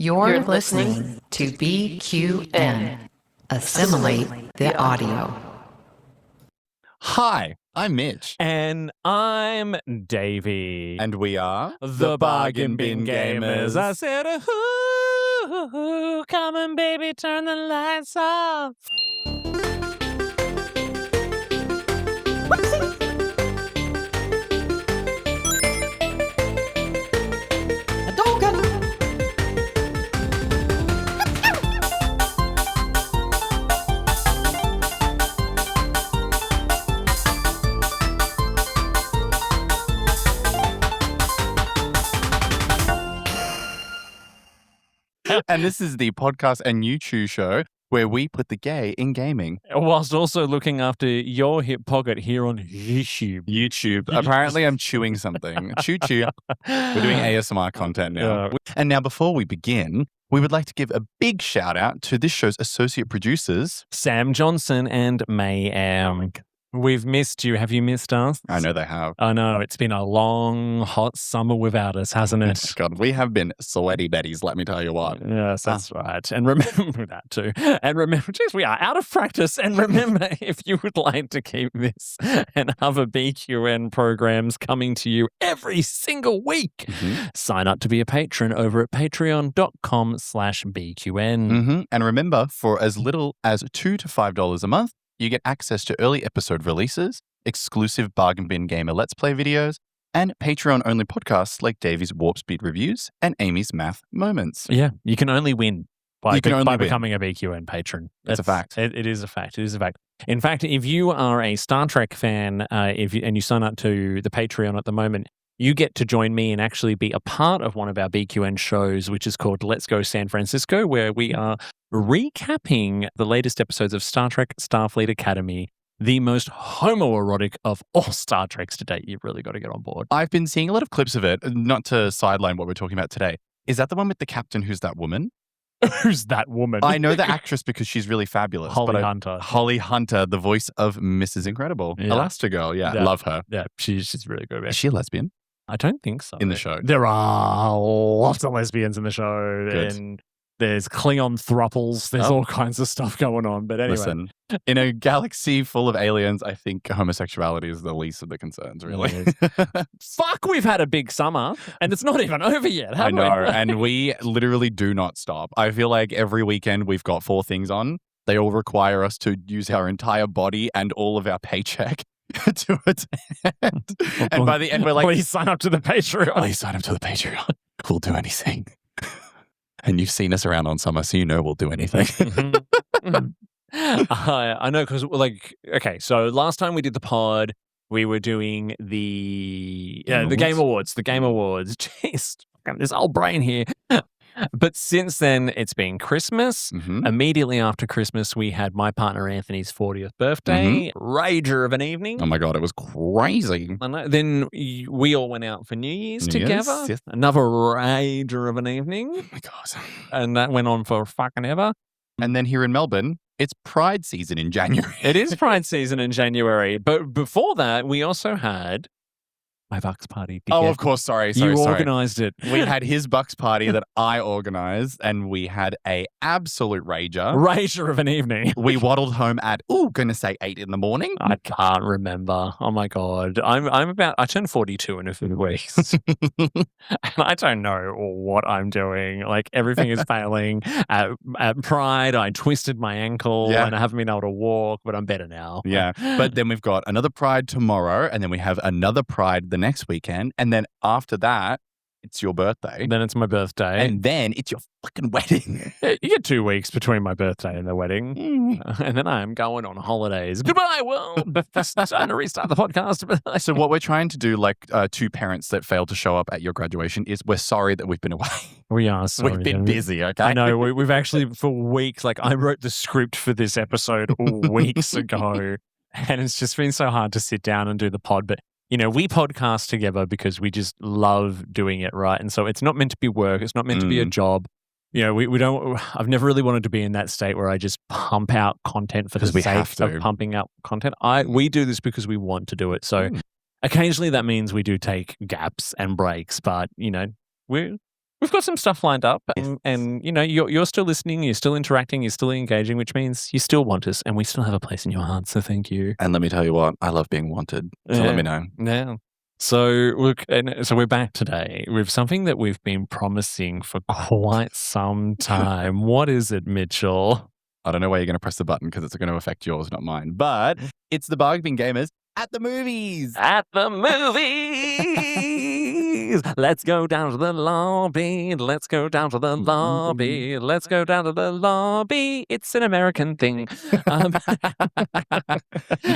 You're listening to BQN. Assimilate the audio. Hi, I'm Mitch. And I'm Davey. And we are the Bargain Bin Gamers. I said, ooh, come on, baby, turn the lights off. And this is the podcast and YouTube show where we put the gay in gaming. Whilst also looking after your hip pocket here on YouTube. Apparently I'm chewing something. Choo-choo. We're doing ASMR content now. And now before we begin, we would like to give a big shout out to this show's associate producers, Sam Johnson and Mei M. We've missed you. Have you missed us? I know they have. I know. It's been a long, hot summer without us, hasn't it? God, we have been sweaty betties, let me tell you what. Yes, that's right. And remember that too. And remember, geez, we are out of practice. And remember, if you would like to keep this and other BQN programs coming to you every single week, sign up to be a patron over at patreon.com/BQN. And remember, for as little as $2 to $5 a month, you get access to early episode releases, exclusive Bargain Bin Gamer Let's Play videos, and Patreon-only podcasts like Davey's Warp Speed Reviews and Amy's Math Moments. Yeah, you can only win by becoming a BQN patron. That's a fact. It is a fact. It is a fact. In fact, if you are a Star Trek fan and you sign up to the Patreon at the moment, you get to join me and actually be a part of one of our BQN shows, which is called Let's Go San Francisco, where we are recapping the latest episodes of Star Trek Starfleet Academy, the most homoerotic of all Star Treks to date. You've really got to get on board. I've been seeing a lot of clips of it, not to sideline what we're talking about today. Is that the one with the captain who's that woman? Who's that woman? I know the actress because she's really fabulous. Holly Hunter. Holly Hunter, the voice of Mrs. Incredible. Yeah. Elastigirl, yeah. Love her. Yeah, she's really good. Is she a lesbian? I don't think so. In the show. There are lots of lesbians in the show. Good. And there's Klingon thruples. There's all kinds of stuff going on. But anyway. Listen, in a galaxy full of aliens, I think homosexuality is the least of the concerns, really. Fuck, we've had a big summer and it's not even over yet, have we? I know, and we literally do not stop. I feel like every weekend we've got 4 things on. They all require us to use our entire body and all of our paycheck to attend. And by the end, we're like, please sign up to the Patreon. Please sign up to the Patreon. We'll do anything. And you've seen us around on summer, so you know we'll do anything. I know, because so last time we did the pod, we were doing the Game Awards. The Game Awards. Jeez, this old brain here. But since then, it's been Christmas. Immediately after Christmas, we had my partner Anthony's 40th birthday. Rager of an evening. Oh my God, it was crazy. And then we all went out for New Year's together. Yes. Another rager of an evening. Oh my God. And that went on for fucking ever. And then here in Melbourne, it's Pride season in January. It is Pride season in January. But before that, we also had my Bucks party. Oh, of course. Sorry. You organised it. We had his Bucks party that I organised, and we had a absolute rager of an evening. We waddled home at, gonna say 8 in the morning. I can't remember. Oh my God. I turned 42 in a few weeks. And I don't know what I'm doing. Like, everything is failing. At Pride, I twisted my ankle and I haven't been able to walk, but I'm better now. Yeah. But then we've got another Pride tomorrow, and then we have another Pride the next weekend, and then after that it's your birthday. Then it's my birthday, and then it's your fucking wedding. You get 2 weeks between my birthday and the wedding, and then I am going on holidays. Goodbye, world. It's time to restart the podcast. So what we're trying to do, like 2 parents that failed to show up at your graduation, is we're sorry that we've been away. We are sorry. We've been busy, okay? I know. We've actually, for weeks, like, I wrote the script for this episode weeks ago, and it's just been so hard to sit down and do the pod, but we podcast together because we just love doing it, right? And so it's not meant to be work. It's not meant to be a job. We don't. I've never really wanted to be in that state where I just pump out content for the sake of pumping out content. We do this because we want to do it. So occasionally that means we do take gaps and breaks, but we're we've got some stuff lined up, and you know, you're still listening, you're still interacting, you're still engaging, which means you still want us, and we still have a place in your heart. So thank you. And let me tell you what, I love being wanted. So let me know. Yeah. So look, so we're back today with something that we've been promising for quite some time. What is it, Mitchell? I don't know why you're going to press the button because it's going to affect yours, not mine. But it's the Bargain Gamers at the movies. At the movies. Let's go down to the lobby. Let's go down to the lobby. Let's go down to the lobby. It's an American thing. You don't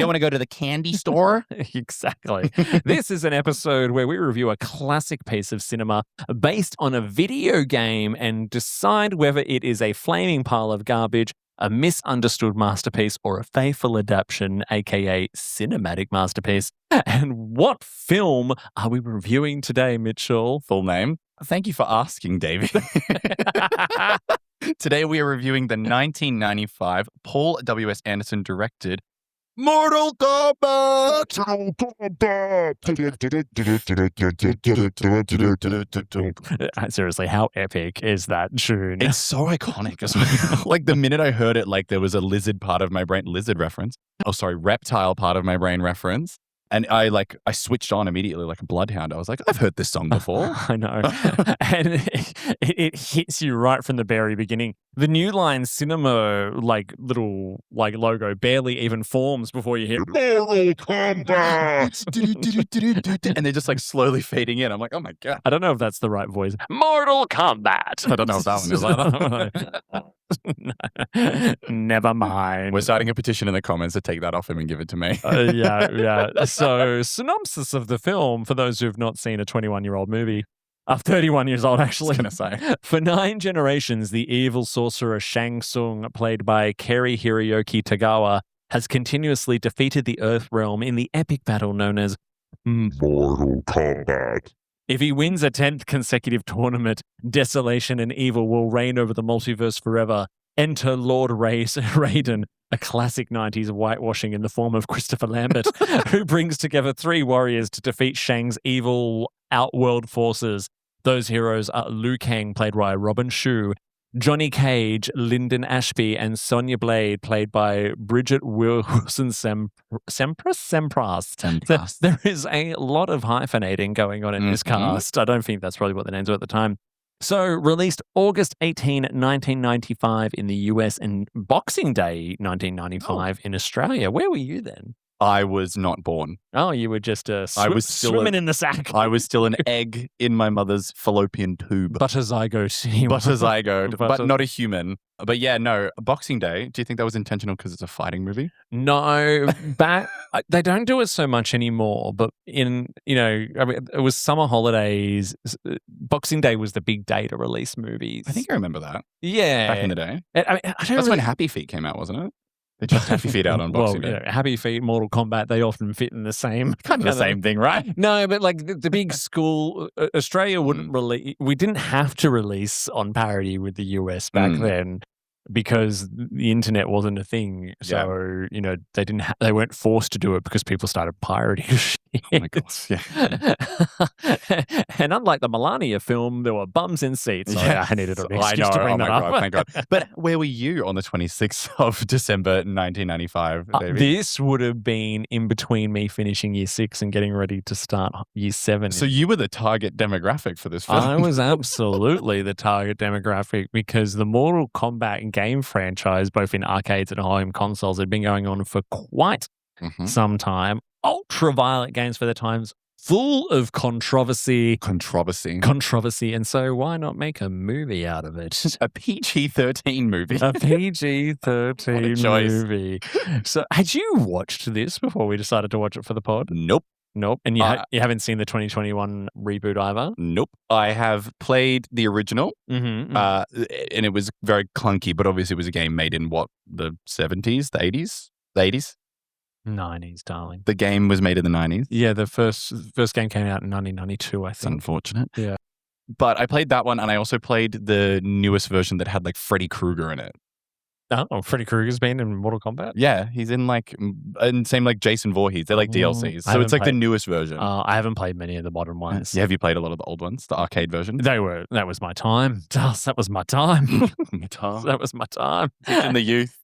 want to go to the candy store? Exactly. This is an episode where we review a classic piece of cinema based on a video game and decide whether it is a flaming pile of garbage, a misunderstood masterpiece, or a faithful adaptation, aka cinematic masterpiece. And what film are we reviewing today, Mitchell? Full name. Thank you for asking, David. Today we are reviewing the 1995 Paul W.S. Anderson directed Mortal Kombat! Seriously, how epic is that tune? It's so iconic as well. Like the minute I heard it, like there was a lizard part of my brain, lizard reference. Oh, sorry, reptile part of my brain reference. And I switched on immediately like a bloodhound. I was like, I've heard this song before. I know. And it hits you right from the very beginning. The New Line Cinema little logo barely even forms before you hit Mortal Kombat. And they're just like slowly fading in. I'm like, oh my God. I don't know if that's the right voice. Mortal Kombat. I don't know if that one is. Never mind. We're starting a petition in the comments to take that off him and give it to me. Yeah. So, synopsis of the film, for those who've not seen a 21-year-old movie, 31 years old, actually. I was going to say. For 9 generations, the evil sorcerer Shang Tsung, played by Kerry Hiroyuki Tagawa, has continuously defeated the Earth realm in the epic battle known as Mortal Kombat. If he wins a 10th consecutive tournament, desolation and evil will reign over the multiverse forever. Enter Lord Raiden, a classic 90s whitewashing in the form of Christopher Lambert, who brings together 3 warriors to defeat Shang's evil outworld forces. Those heroes are Liu Kang, played by Robin Shou, Johnny Cage, Lyndon Ashby, and Sonya Blade, played by Bridget Wilson Sempras. There is a lot of hyphenating going on in this cast. I don't think that's probably what the names were at the time. So, released August 18, 1995 in the US and Boxing Day 1995 in Australia. Where were you then? I was not born. Oh, you were just swimming in the sack. I was still an egg in my mother's fallopian tube. Butterzygote. But not a human. But yeah, no, Boxing Day, do you think that was intentional because it's a fighting movie? No, they don't do it so much anymore, but it was summer holidays. Boxing Day was the big day to release movies. I think I remember that. Yeah. Back in the day. That's when Happy Feet came out, wasn't it? They just Happy Feet out on Boxing Day. Happy Feet, Mortal Kombat, they often fit in the same. Kind of the same thing, right? No, but like the big school, Australia wouldn't release, we didn't have to release on parity with the US back then because the internet wasn't a thing. So, they weren't forced to do it because people started pirating shit. Oh my God, yeah. And unlike the Melania film, there were bums in seats. So I needed an excuse to bring that up. God, thank God. But where were you on the 26th of December 1995, Davey? This would have been in between me finishing year 6 and getting ready to start year 7. So you were the target demographic for this film. I was absolutely the target demographic because the Mortal Kombat game franchise, both in arcades and home consoles, had been going on for quite some time. Ultra-violent games for the times, full of controversy. And so why not make a movie out of it? A PG-13 movie. A PG-13 movie. So had you watched this before we decided to watch it for the pod? Nope. And you haven't seen the 2021 reboot either? Nope. I have played the original, and it was very clunky, but obviously it was a game made in the 70s, the 80s? The 80s? 90s, darling. The game was made in the 90s? Yeah, the first game came out in 1992, I think. It's unfortunate. Yeah. But I played that one, and I also played the newest version that had like Freddy Krueger in it. Oh, Freddy Krueger's been in Mortal Kombat? Yeah, he's in and same like Jason Voorhees. They're like DLCs. So it's like the newest version. I haven't played many of the modern ones. Yeah, have you played a lot of the old ones, the arcade version? That was my time. That was my time. That was my time. In the youth.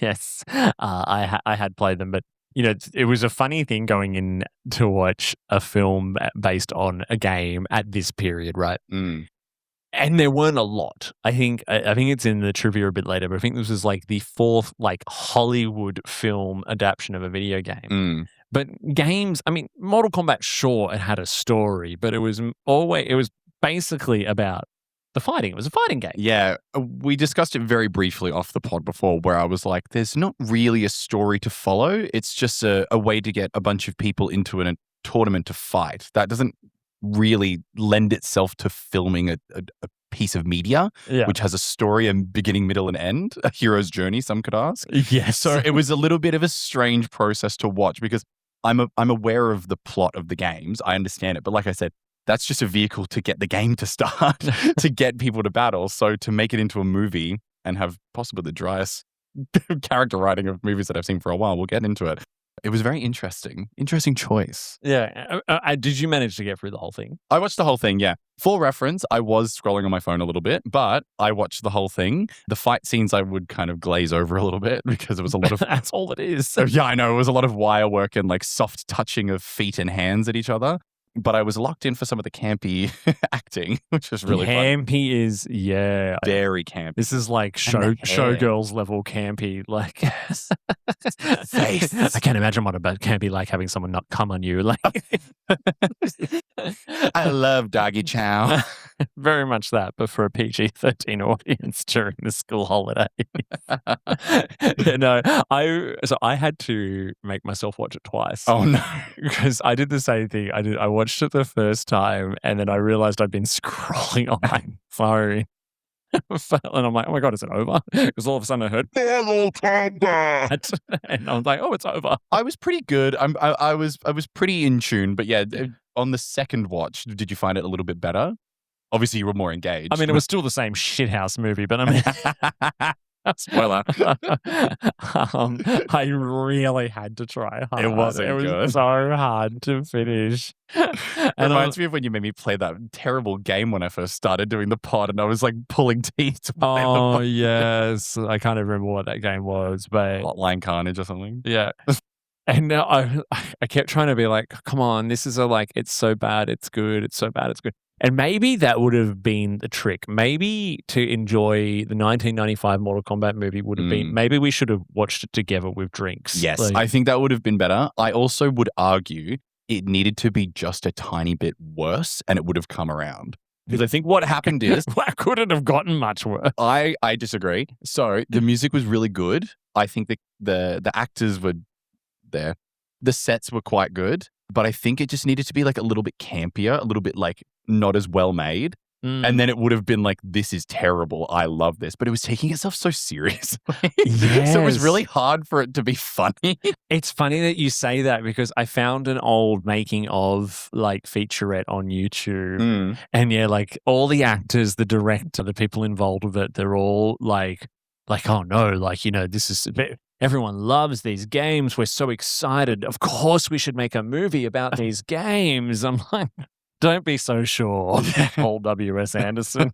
Yes. I had played them, but it was a funny thing going in to watch a film based on a game at this period, right? Mm. And there weren't a lot. I think it's in the trivia a bit later, but I think this was like the fourth like Hollywood film adaptation of a video game. Mm. But games, I mean, Mortal Kombat, sure, it had a story, but it was basically about the fighting. It was a fighting game. Yeah, we discussed it very briefly off the pod before, where I was like, there's not really a story to follow. It's just a way to get a bunch of people into a tournament to fight. That doesn't really lend itself to filming a piece of media, which has a story and beginning, middle, and end, a hero's journey, some could ask. Yes. So it was a little bit of a strange process to watch because I'm aware of the plot of the games. I understand it. But like I said, that's just a vehicle to get the game to start, to get people to battle. So to make it into a movie and have possibly the driest character writing of movies that I've seen for a while, we'll get into it. It was very interesting. Interesting choice. Yeah. Did you manage to get through the whole thing? I watched the whole thing, yeah. For reference, I was scrolling on my phone a little bit, but I watched the whole thing. The fight scenes I would kind of glaze over a little bit because it was a lot of... That's all it is. Yeah, I know. It was a lot of wire work and like soft touching of feet and hands at each other. But I was locked in for some of the campy acting, which was really fun. Campy is, yeah. Very campy. This is like showgirls level campy. Like, face. I can't imagine what about campy like having someone not come on you. Like, I love doggy chow. Very much that, but for a PG-13 audience during the school holiday. I had to make myself watch it twice. Oh no, because I did the same thing. I watched it the first time, and then I realized I'd been scrolling on my phone. And I'm like, oh my God, is it over? Because all of a sudden I heard Mortal Kombat, and I was like, oh, it's over. I was pretty good. I was pretty in tune, but yeah, on the second watch, did you find it a little bit better? Obviously, you were more engaged. I mean, it was still the same shithouse movie, but I mean, spoiler. I really had to try hard. It was so hard to finish. It reminds me of when you made me play that terrible game when I first started doing the pod, and I was like pulling teeth to play Oh, yes. I can't even remember what that game was, but Hotline Carnage or something. Yeah. And now I kept trying to be like, come on, this is it's so bad, it's good, it's so bad, it's good. And maybe that would have been the trick. Maybe to enjoy the 1995 Mortal Kombat movie would have been, maybe we should have watched it together with drinks. Yes, I think that would have been better. I also would argue it needed to be just a tiny bit worse and it would have come around. Because I think what happened is... That couldn't have gotten much worse. I disagree. So the music was really good. I think the actors were there. The sets were quite good. But I think it just needed to be like a little bit campier, a little bit like not as well made. And then it would have been like, this is terrible. I love this. But it was taking itself so seriously. Yes. So it was really hard for it to be funny. It's funny that you say that because I found an old making of like featurette on YouTube. And yeah, like all the actors, the director, the people involved with it, they're all like, oh no, like, this is... Everyone loves these games. We're so excited. Of course we should make a movie about these games. I'm like, don't be so sure, Paul W.S. Anderson.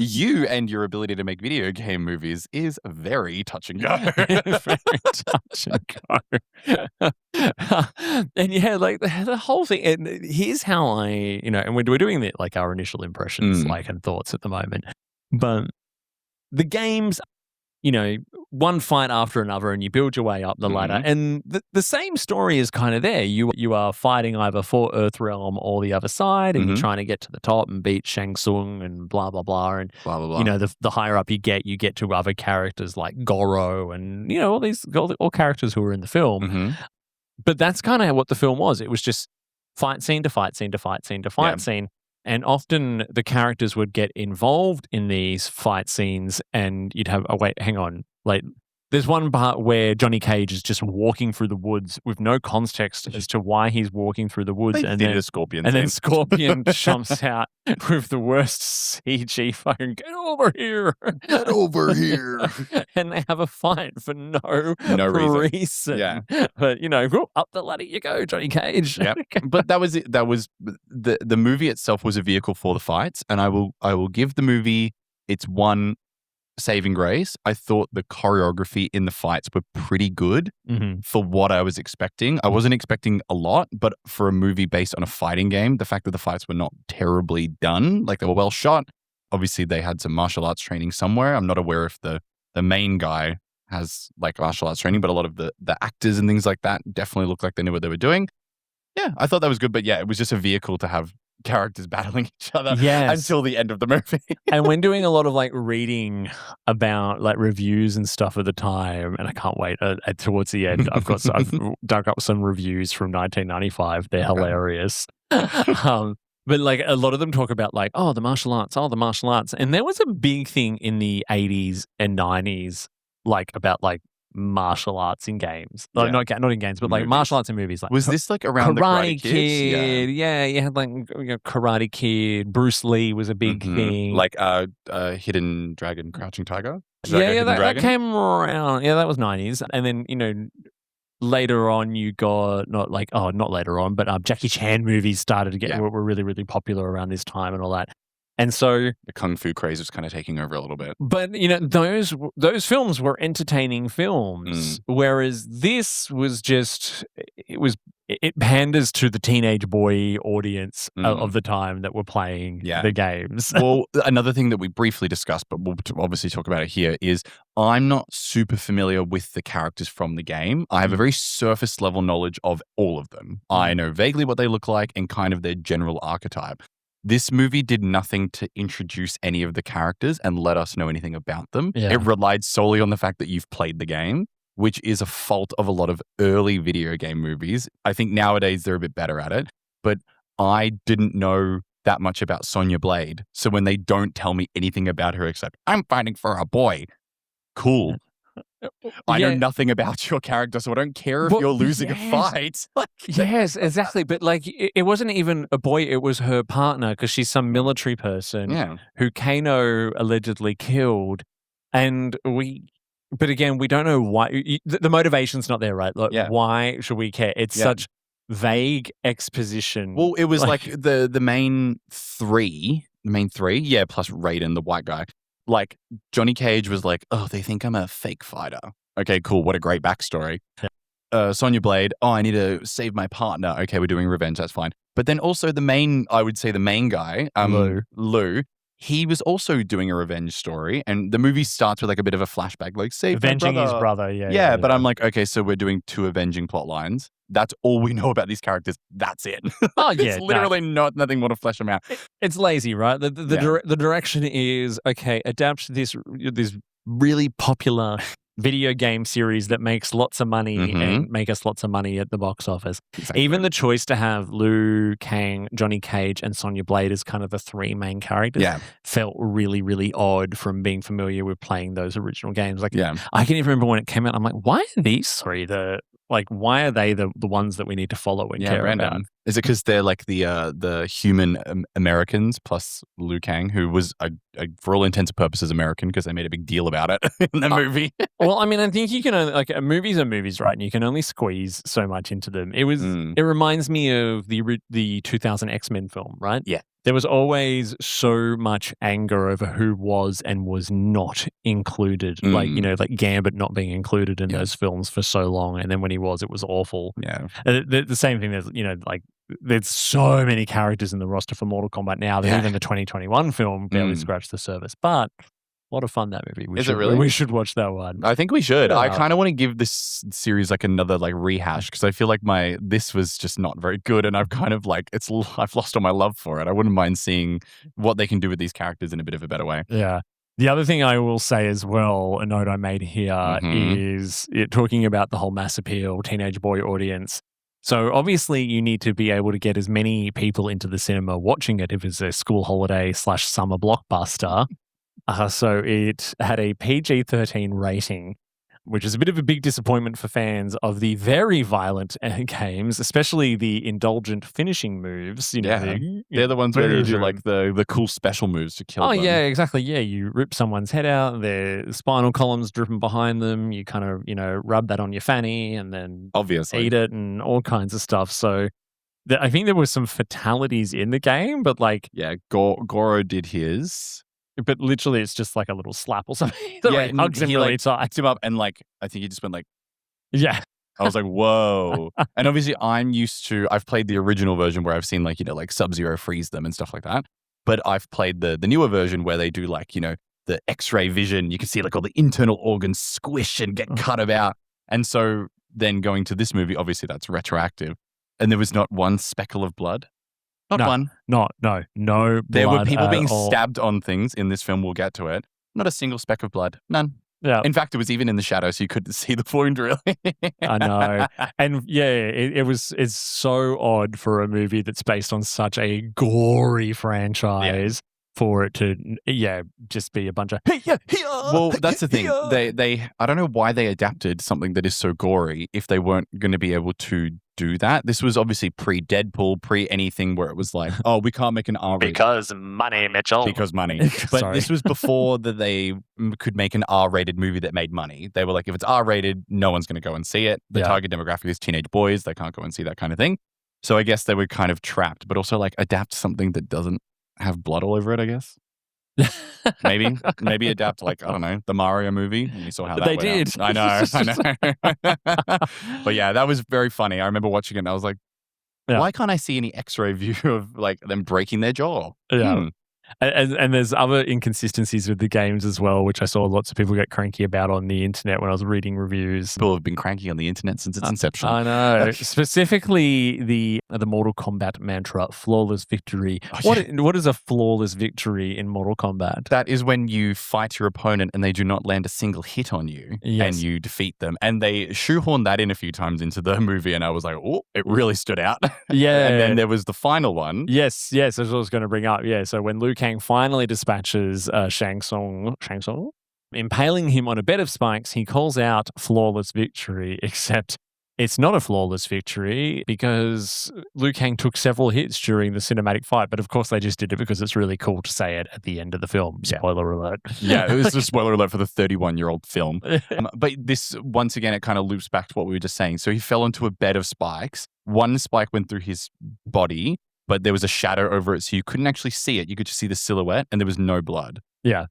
You and your ability to make video game movies is very touch and go. Very touch and go. And yeah, like the whole thing. And here's how I, and we're doing our initial impressions, and thoughts at the moment. But the games, one fight after another, and you build your way up the ladder. And the same story is kind of there. You are fighting either for Earthrealm or the other side, and you're trying to get to the top and beat Shang Tsung and blah blah blah. And blah blah blah. The higher up you get to other characters like Goro and all characters who were in the film. But that's kind of what the film was. It was just fight scene to fight scene to fight scene to fight scene. And often the characters would get involved in these fight scenes and you'd have, oh, wait, hang on. Like, There's one part where Johnny Cage is just walking through the woods with no context as to why he's walking through the woods. They did a Scorpion and scene. then Scorpion jumps out with the worst CG fucking, get over here. Get over here. And they have a fight for no reason. Yeah. But, up the ladder you go, Johnny Cage. Yep. But that was it. That was the movie itself was a vehicle for the fights. And I will give the movie its one saving grace. I thought the choreography in the fights were pretty good for what I was expecting. I wasn't expecting a lot, but for a movie based on a fighting game, the fact that the fights were not terribly done, like they were well shot. Obviously, they had some martial arts training somewhere. I'm not aware if the main guy has like martial arts training, but a lot of the actors and things like that definitely looked like they knew what they were doing. Yeah, I thought that was good, but yeah, it was just a vehicle to have characters battling each other until the end of the movie. And when doing a lot of like reading about like reviews and stuff at the time, and I can't wait towards the end, I've dug up some reviews from 1995. They're hilarious. But like a lot of them talk about like, the martial arts. And there was a big thing in the 80s and 90s, like about like martial arts in games. Like, not in games, but like martial arts in movies. Like, was this like around the Karate Kid? Yeah, you had like Karate Kid. Bruce Lee was a big thing. Like Hidden Dragon, Crouching Tiger. That came around. Yeah, that was 90s. And then later on you got not later on, but Jackie Chan movies started to get were really, really popular around this time and all that. And so the kung fu craze was kind of taking over a little bit. But those films were entertaining films, whereas this was just it panders to the teenage boy audience of the time that were playing the games. Well, another thing that we briefly discussed, but we'll obviously talk about it here, is I'm not super familiar with the characters from the game. I have a very surface level knowledge of all of them. I know vaguely what they look like and kind of their general archetype. This movie did nothing to introduce any of the characters and let us know anything about them. Yeah. It relied solely on the fact that you've played the game, which is a fault of a lot of early video game movies. I think nowadays they're a bit better at it, but I didn't know that much about Sonya Blade. So when they don't tell me anything about her except, I'm fighting for a boy, cool. I know nothing about your character, so I don't care if you're losing a fight. Yes, exactly. But like, it wasn't even a boy; it was her partner, because she's some military person who Kano allegedly killed, But again, we don't know why. The motivation's not there, right? Like, why should we care? It's such vague exposition. Well, it was like the main three, plus Raiden, the white guy. Like, Johnny Cage was like, they think I'm a fake fighter. Okay, cool. What a great backstory. Sonya Blade, I need to save my partner. Okay, we're doing revenge. That's fine. But then also the main guy, Lou, he was also doing a revenge story. And the movie starts with like a bit of a flashback, like avenging his brother. Yeah. But I'm like, okay, so we're doing 2 avenging plot lines. That's all we know about these characters. That's it. It's literally nothing more to flesh them out. It's lazy, right? The direction is, okay, adapt this really popular video game series that makes lots of money and make us lots of money at the box office. Exactly. Even the choice to have Liu Kang, Johnny Cage, and Sonya Blade as kind of the 3 main characters felt really, really odd from being familiar with playing those original games. Like, I can even remember when it came out, I'm like, why are these 3 why are they the ones that we need to follow and care about? Is it because they're like the human Americans plus Liu Kang, who was, for all intents and purposes, American because they made a big deal about it in the movie? Well, I mean, I think you can only, movies are movies, right? And you can only squeeze so much into them. It reminds me of the 2000 X-Men film, right? Yeah. There was always so much anger over who was and was not included. Like Gambit not being included in those films for so long. And then when he was, it was awful. Yeah. The same thing is, there's so many characters in the roster for Mortal Kombat now that even the 2021 film barely scratched the surface. But a lot of fun, that movie. Is it really? We should watch that one. I think we should. I kind of want to give this series like another rehash because I feel like this was just not very good, and I've kind of I've lost all my love for it. I wouldn't mind seeing what they can do with these characters in a bit of a better way. Yeah. The other thing I will say as well, a note I made here is talking about the whole mass appeal teenage boy audience. So obviously you need to be able to get as many people into the cinema watching it if it's a school holiday / summer blockbuster. So it had a PG-13 rating. which is a bit of a big disappointment for fans of the very violent games, especially the indulgent finishing moves. They're the ones where you do like the cool special moves to kill them. Yeah, exactly. Yeah, you rip someone's head out, their spinal column's dripping behind them. You kind of, rub that on your fanny and then obviously eat it and all kinds of stuff. So I think there was some fatalities in the game, but like... Yeah, Goro did his... But literally, it's just like a little slap or something. Yeah, he hugs him really tight. Picked him up and like, I think he just went like... Yeah. I was like, whoa. And obviously I've played the original version where I've seen like, like Sub-Zero freeze them and stuff like that. But I've played the newer version where they do like, the X-ray vision. You can see like all the internal organs squish and get cut about. And so then going to this movie, obviously that's retroactive. And there was not one speckle of blood. Not one. No. There were people being all. stabbed on things in this film. We'll get to it. Not a single speck of blood. None. Yeah. In fact, it was even in the shadow, so you couldn't see the wound really. I know. And yeah, it's so odd for a movie that's based on such a gory franchise for it to, just be a bunch of... Well, that's the thing. They I don't know why they adapted something that is so gory if they weren't going to be able to do that. This was obviously pre-Deadpool, pre-anything where it was like, oh, we can't make an R-rated. Because money, Mitchell. Because money. But this was before that they could make an R-rated movie that made money. They were like, if it's R-rated, no one's going to go and see it. The target demographic is teenage boys. They can't go and see that kind of thing. So I guess they were kind of trapped, but also like adapt something that doesn't have blood all over it, I guess. Maybe adapt like, I don't know, the Mario movie. And you saw how that they went did. out. I know. But yeah, that was very funny. I remember watching it and I was like, why can't I see any X-ray view of like them breaking their jaw? Yeah. And there's other inconsistencies with the games as well, which I saw lots of people get cranky about on the internet when I was reading reviews. People have been cranky on the internet since its inception. I know. Specifically, the Mortal Kombat mantra, flawless victory. What is a flawless victory in Mortal Kombat? That is when you fight your opponent and they do not land a single hit on you and you defeat them. And they shoehorned that in a few times into the movie and I was like, oh, it really stood out. Yeah. And then there was the final one. Yes, that's what I was going to bring up. Yeah, so when Liu Kang finally dispatches Shang Tsung, impaling him on a bed of spikes, he calls out flawless victory, except it's not a flawless victory because Liu Kang took several hits during the cinematic fight, but of course they just did it because it's really cool to say it at the end of the film. Spoiler alert. Yeah, it was a spoiler alert for the 31-year-old film. But this, once again, it kind of loops back to what we were just saying. So he fell onto a bed of spikes. One spike went through his body, but there was a shadow over it, so you couldn't actually see it. You could just see the silhouette, and there was no blood. Yeah.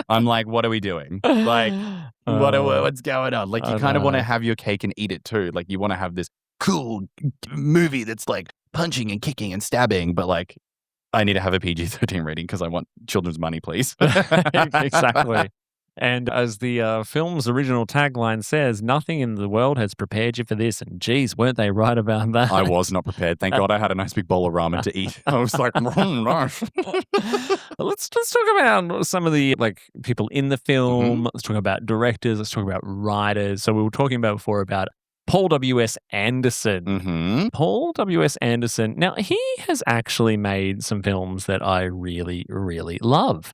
I'm like, what are we doing? Like, what's going on? Like, you kind of want to have your cake and eat it too. Like, you want to have this cool movie that's like punching and kicking and stabbing, but like, I need to have a PG-13 rating because I want children's money, please. Exactly. And as the film's original tagline says, nothing in the world has prepared you for this. And geez, weren't they right about that? I was not prepared. Thank God I had a nice big bowl of ramen to eat. I was like, no. Let's talk about some of the like people in the film. Let's talk about directors. Let's talk about writers. So we were talking about before about Paul W.S. Anderson. Paul W.S. Anderson. Now, he has actually made some films that I really, really love.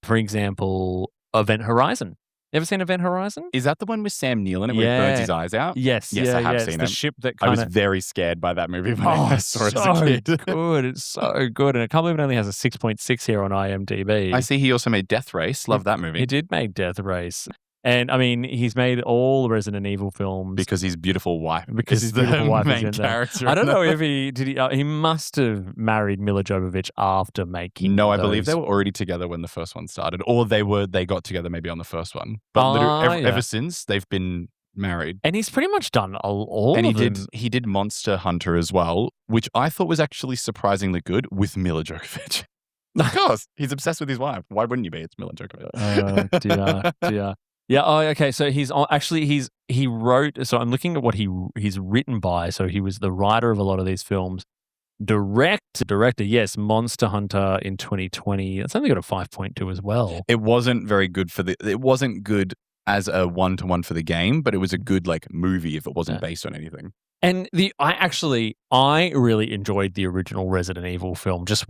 For example, Event Horizon. You ever seen Event Horizon? Is that the one with Sam Neill in it where he burns his eyes out? Yes. I have seen it's it. The ship that I was very scared by that movie when I saw it as a kid. Good. It's so good. And I can't believe it only has a 6.6 here on IMDb. I see he also made Death Race. Love that movie. He did make Death Race. And I mean, he's made all the Resident Evil films because his beautiful wife. Because his beautiful wife is in character. I don't know if he did. He must have married Mila Jovovich after making. No, I believe they were already together when the first one started, or they got together maybe on the first one. But ever since they've been married. And he's pretty much done all and of them. He did Monster Hunter as well, which I thought was actually surprisingly good with Mila Jovovich. Of course, he's obsessed with his wife. Why wouldn't you be? It's Mila Jovovich. Dear. Yeah. Oh, okay. So he wrote. So I'm looking at what he's written by. So he was the writer of a lot of these films. Director. Yes, Monster Hunter in 2020. It's only got a 5.2 as well. It wasn't very good it wasn't good as a 1-to-1 for the game, but it was a good like movie if it wasn't based on anything. And I really enjoyed the original Resident Evil film, just,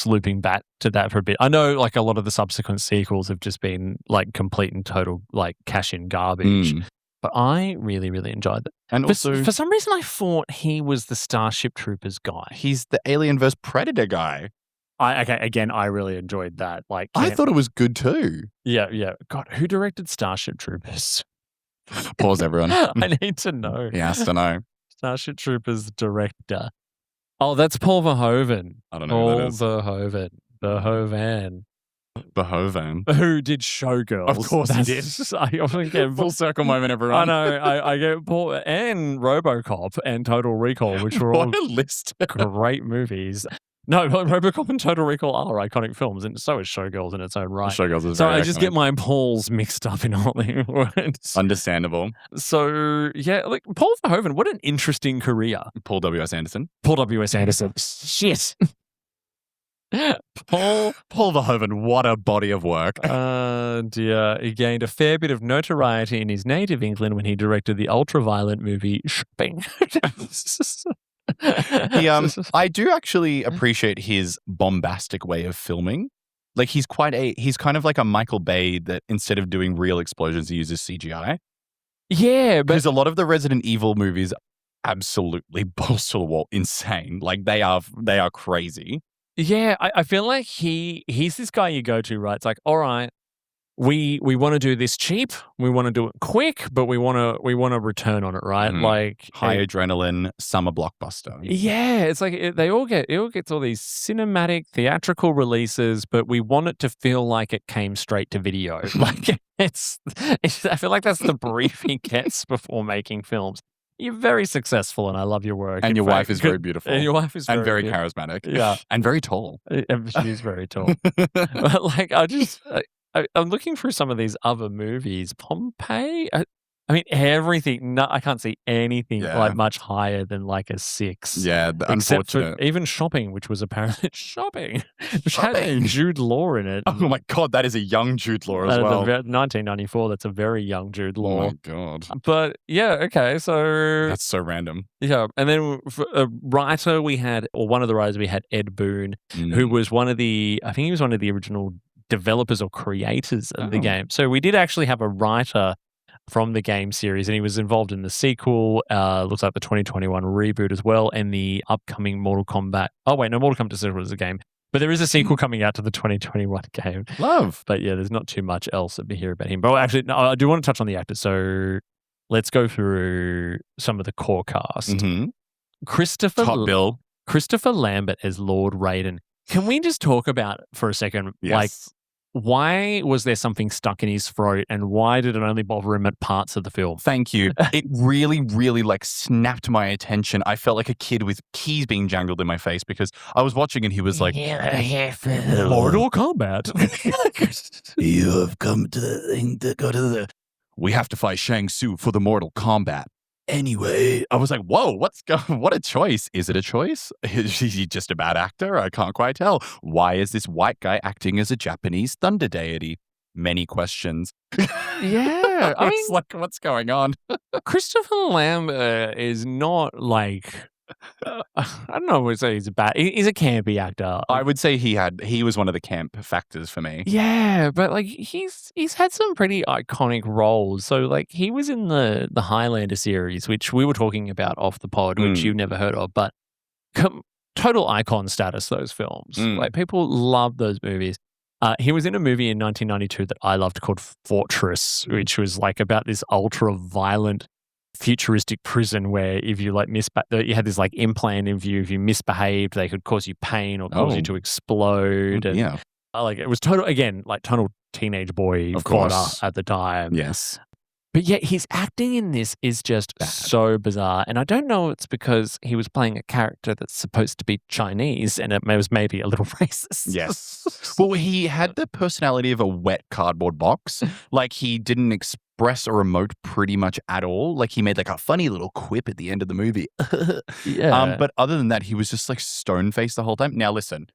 looping back to that for a bit. I know like a lot of the subsequent sequels have just been like complete and total like cash-in garbage, but I really, really enjoyed it. And also, for some reason, I thought he was the Starship Troopers guy. he's the Alien vs. Predator guy. I really enjoyed that. Like, I thought it was good too. Yeah. God, who directed Starship Troopers? Pause, everyone. I need to know. He has to know. Starship Troopers director. Oh, that's Paul Verhoeven. I don't know who that is. Verhoeven. Verhoeven. Who did Showgirls. Of course he did. I often get Full circle moment, everyone. I know. I get Paul and RoboCop and Total Recall, which were all What a list. great movies. No, but RoboCop and Total Recall are iconic films, and so is Showgirls in its own right. Showgirls is So very I just iconic. get my Pauls mixed up in Hollywood. Understandable. So yeah, like Paul Verhoeven, what an interesting career. Paul W.S. Anderson. Paul W.S. Anderson. Shit. Paul Verhoeven, what a body of work. Dear. He gained a fair bit of notoriety in his native England when he directed the ultra-violent movie Shopping. I do actually appreciate his bombastic way of filming. Like he's kind of like a Michael Bay that instead of doing real explosions, he uses CGI. Yeah, but Because a lot of the Resident Evil movies are absolutely balls to the wall insane. Like they are crazy. yeah, I feel like he's this guy you go to, right? It's like, all right, we want to do this cheap, we want to do it quick, but we want to return on it, right? Mhm. Like High adrenaline summer blockbuster. yeah, it's like it all gets all these cinematic theatrical releases, but we want it to feel like it came straight to video. Like it's I feel like that's the brief he gets before making films. You're very successful, and I love your work. And In your fact, wife is very beautiful. And your wife is and very beautiful. charismatic. Yeah. And very tall. She's very tall. But like, I'm looking through some of these other movies. Pompeii. I mean, everything. No, I can't see anything Yeah. like much higher than like a 6. Yeah, Except for unfortunate. even Shopping, which was apparently Shopping, which had Jude Law in it. Oh my God, that is a young Jude Law as well. 1994. That's a very young Jude Oh Law. my God. But yeah, okay. So That's so random. yeah, and then for a writer one of the writers we had Ed Boon, who was I think he was one of the original developers or creators of the Oh. game. So we did actually have a writer from the game series, and he was involved in the sequel, looks like the 2021 reboot as well, and the upcoming Mortal Kombat. Oh wait, no, Mortal Kombat Decision was a game. But there is a sequel coming out to the 2021 game. Love. But yeah, there's not too much else to hear about him. But actually, no, I do want to touch on the actors. So let's go through some of the core cast. Mm-hmm. Christopher Bill. Christopher Lambert as Lord Raiden. Can we just talk about for a second, Yes. like, why was there something stuck in his throat, and why did it only bother him at parts of the film? Thank you. It really, really like snapped my attention. I felt like a kid with keys being jangled in my face because I was watching and he was like, Mortal Kombat. You have come to the thing to go to the. We have to fight Shang Tsung for the Mortal Kombat. Anyway, I was like, whoa, what a choice. Is it a choice? Is he just a bad actor? I can't quite tell. Why is this white guy acting as a Japanese thunder deity? Many questions. Yeah, I I mean, was like, what's going on? Christopher Lambert is not like, I don't know if he's bad. He's a campy actor. I would say he was one of the camp factors for me. Yeah, but like he's had some pretty iconic roles. So like he was in the Highlander series, which we were talking about off the pod, which you've never heard of, but total icon status, those films. Like people love those movies. He was in a movie in 1992 that I loved called Fortress, which was like about this ultra violent futuristic prison where if you like you had this like implant in you, if you misbehaved, they could cause you pain or cause you to explode. And Yeah. like it was total teenage boy Of fodder course. at the time. Yes. But yet his acting in this is just so bizarre. And I don't know it's because he was playing a character that's supposed to be Chinese and it was maybe a little racist. Yes. Well, he had the personality of a wet cardboard box. Like he didn't express or emote pretty much at all. Like he made like a funny little quip at the end of the movie. Yeah. But other than that, he was just like stone faced the whole time. Now listen,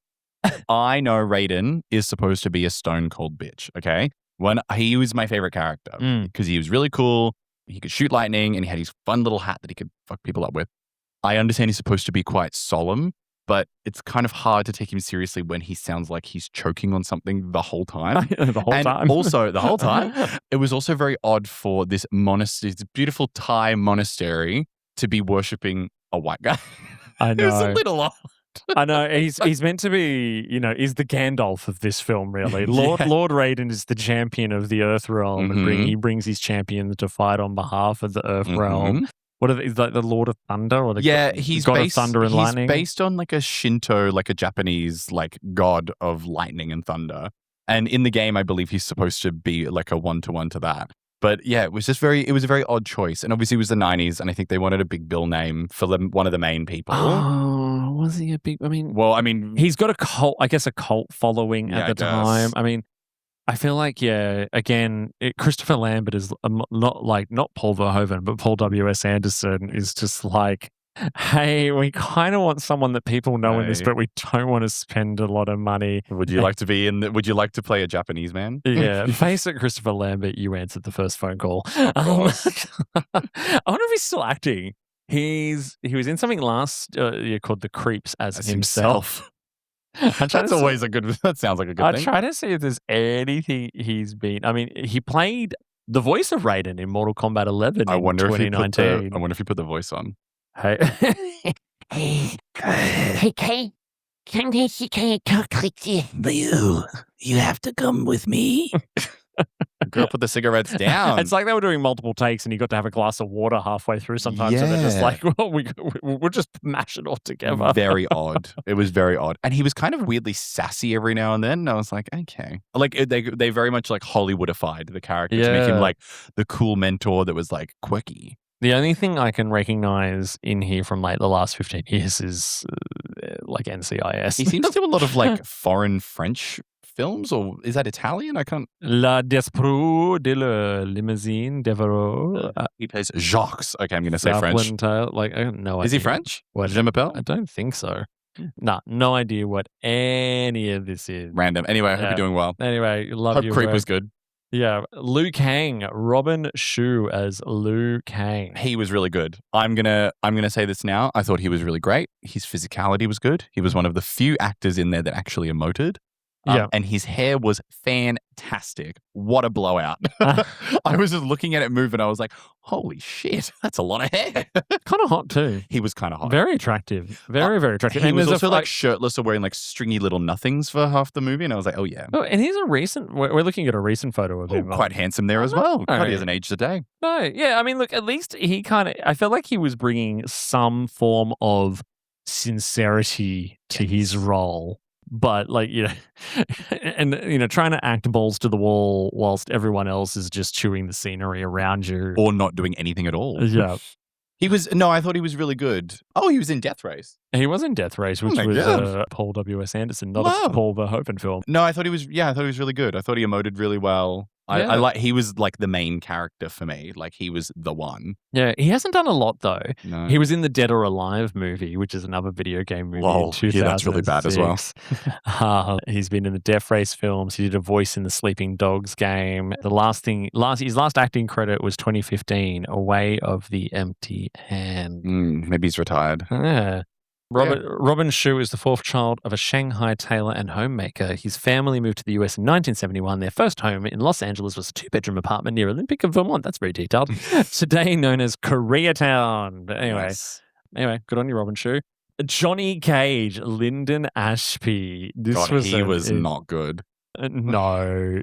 I know Raiden is supposed to be a stone cold bitch. Okay. When he was my favorite character because he was really cool. he could shoot lightning, and he had his fun little hat that he could fuck people up with. I understand he's supposed to be quite solemn, but it's kind of hard to take him seriously when he sounds like he's choking on something the whole time. The whole time. And also, the whole time, it was also very odd for this monastery, this beautiful Thai monastery, to be worshipping a white guy. I know. It was a little odd. I know. He's meant to be, is the Gandalf of this film, really. Lord Raiden is the champion of the Earth Realm, and he brings his champions to fight on behalf of the Earth Realm. What are they, is like the Lord of Thunder or the he's God based, of Thunder and Lightning? He's based on like a Shinto, like a Japanese like god of lightning and thunder. And in the game, I believe he's supposed to be like a one-to-one to that. But yeah, it was a very odd choice. And obviously it was the 90s, and I think they wanted a big bill name for one of the main people. Oh, was he a big, he's got a cult following at the time. I mean, I feel like, again, Christopher Lambert is not Paul Verhoeven, but Paul W.S. Anderson is just like, hey, we kind of want someone that people know in this, but we don't want to spend a lot of money. Would you like to play a Japanese man? Yeah, face it, Christopher Lambert, you answered the first phone call. I wonder if he's still acting. He was in something last year called The Creeps as himself. That sounds like a good thing. I try to see if there's anything he's been. I mean, he played the voice of Raiden in Mortal Kombat 11 in 2019. I wonder if he put the voice on. Hey, Kay, can I talk like this? But you have to come with me. Girl, put the cigarettes down. It's like they were doing multiple takes and you got to have a glass of water halfway through sometimes. So they're just like, well, we'll just mash it all together. Very odd. It was very odd. And he was kind of weirdly sassy every now and then. And I was like, okay. Like they very much like Hollywoodified the character to make him like the cool mentor that was like quirky. The only thing I can recognize in here from like the last 15 years is like NCIS. He seems to do a lot of like foreign French films, or is that Italian? I can't. La Desprou de la Limousine Devereaux. He plays Jacques. Okay, I'm going to say French. Like, I don't know. Is he French? What? Je m'appelle? I don't think so. Nah, no idea what any of this is. Random. Anyway, I hope you're doing well. Anyway, love you. Hope Creep was good. Yeah, Liu Kang, Robin Shu as Liu Kang. He was really good. I'm gonna say this now. I thought he was really great. His physicality was good. He was one of the few actors in there that actually emoted. And his hair was fantastic. What a blowout. I was just looking at it move and I was like, holy shit, that's a lot of hair. Kind of hot too. He was kind of hot. Very attractive. Very attractive. He was also like shirtless or wearing like stringy little nothings for half the movie. And I was like, oh yeah. Oh, and he's we're looking at a recent photo of him. Quite handsome there as well. God, he hasn't aged a day. No, yeah. I mean, look, at least I felt like he was bringing some form of sincerity to his role. But like, and trying to act balls to the wall whilst everyone else is just chewing the scenery around you. Or not doing anything at all. Yeah. I thought he was really good. Oh, he was in Death Race. He was in Death Race, which was Paul W.S. Anderson, not a Paul Verhoeven film. No, I thought he was really good. I thought he emoted really well. He was like the main character for me. Like he was the one. Yeah, he hasn't done a lot though. No. He was in the Dead or Alive movie, which is another video game movie. Whoa, in 2006. yeah, that's really bad as well. He's been in the Death Race films. He did a voice in the Sleeping Dogs game. His last acting credit was 2015, A Way of the Empty Hand. Maybe he's retired. Yeah. Robin Shu is the fourth child of a Shanghai tailor and homemaker. His family moved to the US in 1971. Their first home in Los Angeles was a 2-bedroom apartment near Olympic of Vermont. That's very detailed. Today known as Koreatown. But anyway, good on you, Robin Shu. Johnny Cage, Lyndon Ashby. He was not good. No.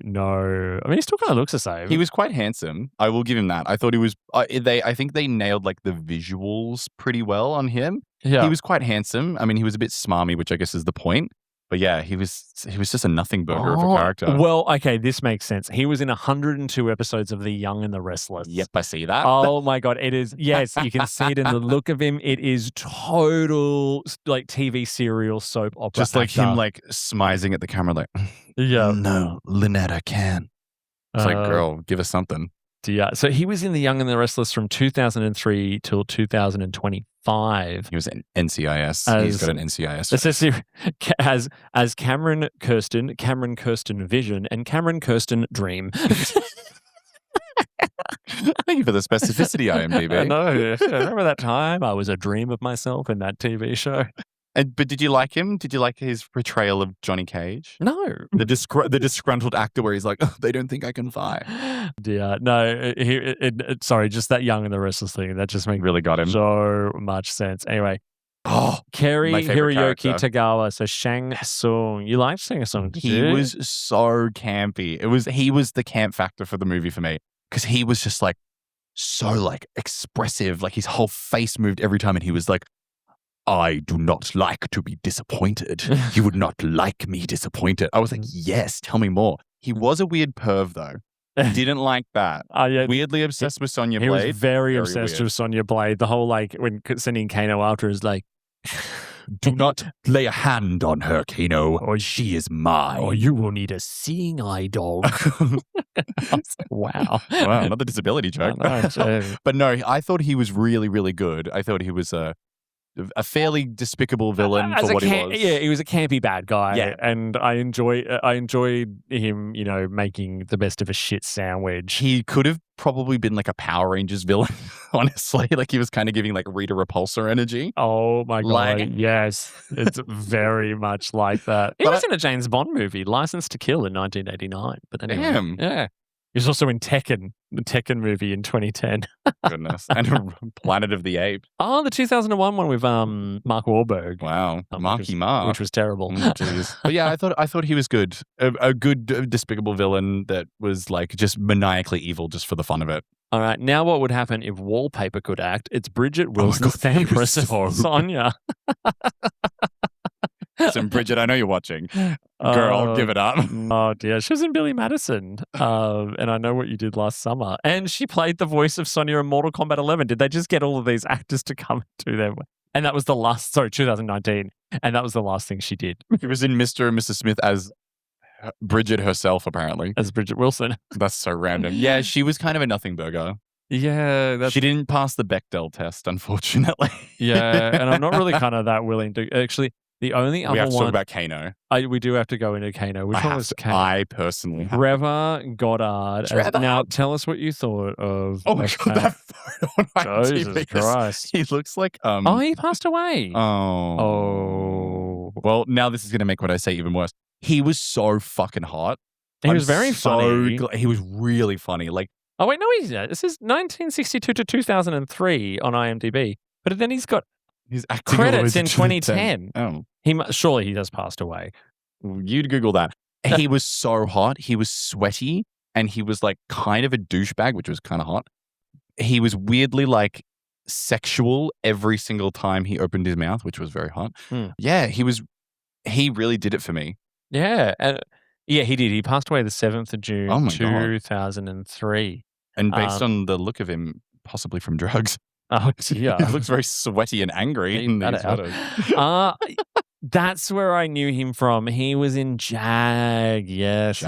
I mean, he still kind of looks the same. He was quite handsome. I will give him that. I thought he was. I think they nailed like the visuals pretty well on him. Yeah, he was quite handsome. I mean, he was a bit smarmy, which I guess is the point. But yeah, he was just a nothing burger of a character. Well, okay, this makes sense. He was in 102 episodes of The Young and the Restless. Yep, I see that. Oh my God, it is. Yes, you can see it in the look of him. It is total like TV serial soap opera. Just like him, like smizing at the camera, like, no, Lynette, I can. It's like, girl, give us something. Yeah. So he was in The Young and the Restless from 2003 till 2025. He was in NCIS. He's got an NCIS. It says here as Cameron Kirsten Vision, and Cameron Kirsten Dream. Thank you for the specificity, IMDb. I know. Yeah. Remember that time I was a dream of myself in that TV show? But did you like him? Did you like his portrayal of Johnny Cage? No. The disgruntled actor where he's like, oh, they don't think I can fly. Yeah, no. Sorry, just that Young and the Restless thing. That just makes Really got him. so much sense. Anyway, Oh, Kerry my favorite Hiroyuki character. Tagawa. So Shang Tsung. You liked Shang Tsung? did He you? was so campy. He was the camp factor for the movie for me because he was just like so like expressive. Like his whole face moved every time, and he was like, I do not like to be disappointed. You would not like me disappointed. I was like, yes, tell me more. He was a weird perv though. Didn't like that. Yeah. Weirdly obsessed with Sonya He Blade. was very obsessed weird. with Sonya Blade. The whole like when sending Kano after is like, Do not lay a hand on her, Kano, or she is mine. oh, you will need a seeing eye dog. I was like, wow. Wow, another disability joke. I know, so- But no, I thought he was really, really good. I thought he was a fairly despicable villain As for a what he was. Yeah, he was a campy bad guy. Yeah. And I enjoyed him, making the best of a shit sandwich. He could have probably been like a Power Rangers villain, honestly. Like he was kind of giving like Rita Repulsa energy. Oh my God. Like- Yes. It's very much like that. He But was in a James Bond movie, License to Kill in 1989. But anyway. Damn. Yeah. He was also in Tekken, the Tekken movie in 2010. Goodness. And Planet of the Apes. Oh, the 2001 one with Mark Wahlberg. Wow. Marky which Mark. was terrible. Jeez. But yeah, I thought he was good. A good despicable villain that was like just maniacally evil just for the fun of it. All right, now what would happen if Wallpaper could act? It's Bridget my Wilson's God, he was Empress so- Sonia. Listen, Bridget, I know you're watching. Girl, give it up. Oh dear, she was in Billy Madison, and I know what you did last summer. And she played the voice of Sonia in Mortal Kombat 11. Did they just get all of these actors to come to them? And that was the last. Sorry, 2019, and that was the last thing she did He was in Mr. and Mrs. Smith as Bridget herself, apparently. as Bridget Wilson. That's so random. Yeah, she was kind of a nothing burger. Yeah, She didn't pass the Bechdel test, unfortunately. yeah, and I'm not really kind of that willing to actually. The only We other have to talk one about Kano. we do have to go into Kano. Which one was Kano? I personally have. Trevor Goddard. Trevor. Now, tell us what you thought of. Oh my of God, Kano. that photo on IMDb Jesus is- Christ. He looks like Oh, he passed away. Oh. Well, now this is going to make what I say even worse. He was so fucking hot. He I'm was very so funny. He was really funny. Like, Oh, wait, no, he's not. This is 1962 to 2003 on IMDb. But then he's got he's acting all the way credits to in 2010. Oh. Surely he has passed away. You'd Google that. He was so hot. He was sweaty and he was like kind of a douchebag, which was kind of hot. He was weirdly like sexual every single time he opened his mouth, which was very hot. Yeah, he really did it for me. Yeah. Yeah, he did. He passed away the 7th of June, Oh my God. 2003. And based on the look of him, possibly from drugs. Oh, dear. He looks very sweaty and angry in Cut these it out. photos. That's where I knew him from. He was in Jag. Yes.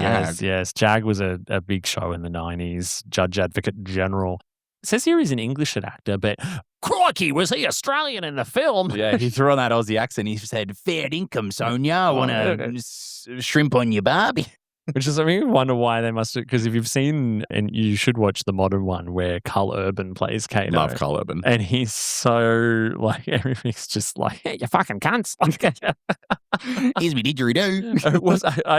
Jag was a big show in the 90s. Judge Advocate General. It says here he's an English actor, but crikey, was he Australian in the film? Yeah, he threw on that Aussie accent. He said, fair income, Sonia. I want to shrimp on your Barbie. Which is, I mean, I wonder why they must have, because if you've seen, and you should watch the modern one where Carl Urban plays Kano. Love Carl Urban. And he's so, like, everything's just like, hey, you fucking cunts. Here's me didgeridoo.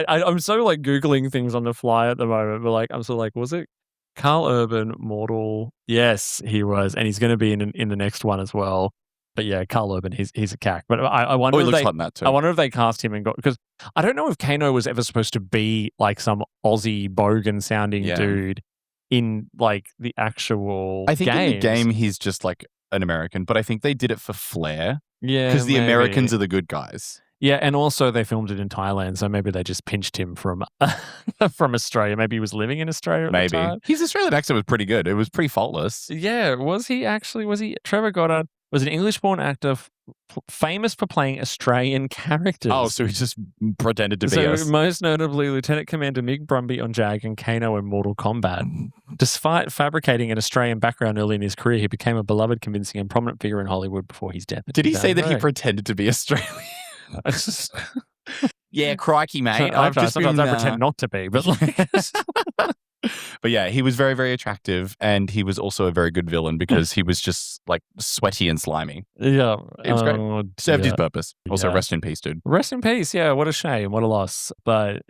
I'm so, like, Googling things on the fly at the moment, but, like, I'm so like, was it Carl Urban, Mortal? Yes, he was. And he's going to be in the next one as well. But yeah, Carl Urban, he's a cack. But I wonder Oh, he if looks they, hot in that too. I wonder if they cast him and got, because I don't know if Kano was ever supposed to be like some Aussie bogan sounding Yeah. dude in like the actual I think in the games. game he's just like an American, but I think they did it for flair Yeah, because the maybe. Americans are the good guys. Yeah, and also they filmed it in Thailand, so maybe they just pinched him from from Australia. Maybe he was living in Australia at the Maybe time. his Australian accent was pretty good. It was pretty faultless. Yeah, was he Trevor Goddard was an English-born actor famous for playing Australian characters. Oh, so he just pretended to be So us. most notably, Lieutenant Commander Mick Brumby on Jag and Kano in Mortal Kombat. Despite fabricating an Australian background early in his career, he became a beloved, convincing, and prominent figure in Hollywood before his death. in Did he say that he 2008. pretended to be Australian? Yeah, crikey, mate. Sometimes I pretend not to be, but like, But yeah, he was very, very attractive, and he was also a very good villain because he was just like sweaty and slimy. Yeah. It was great. Served his purpose. Also, Yeah. rest in peace, dude. Rest in peace. Yeah, what a shame. What a loss. But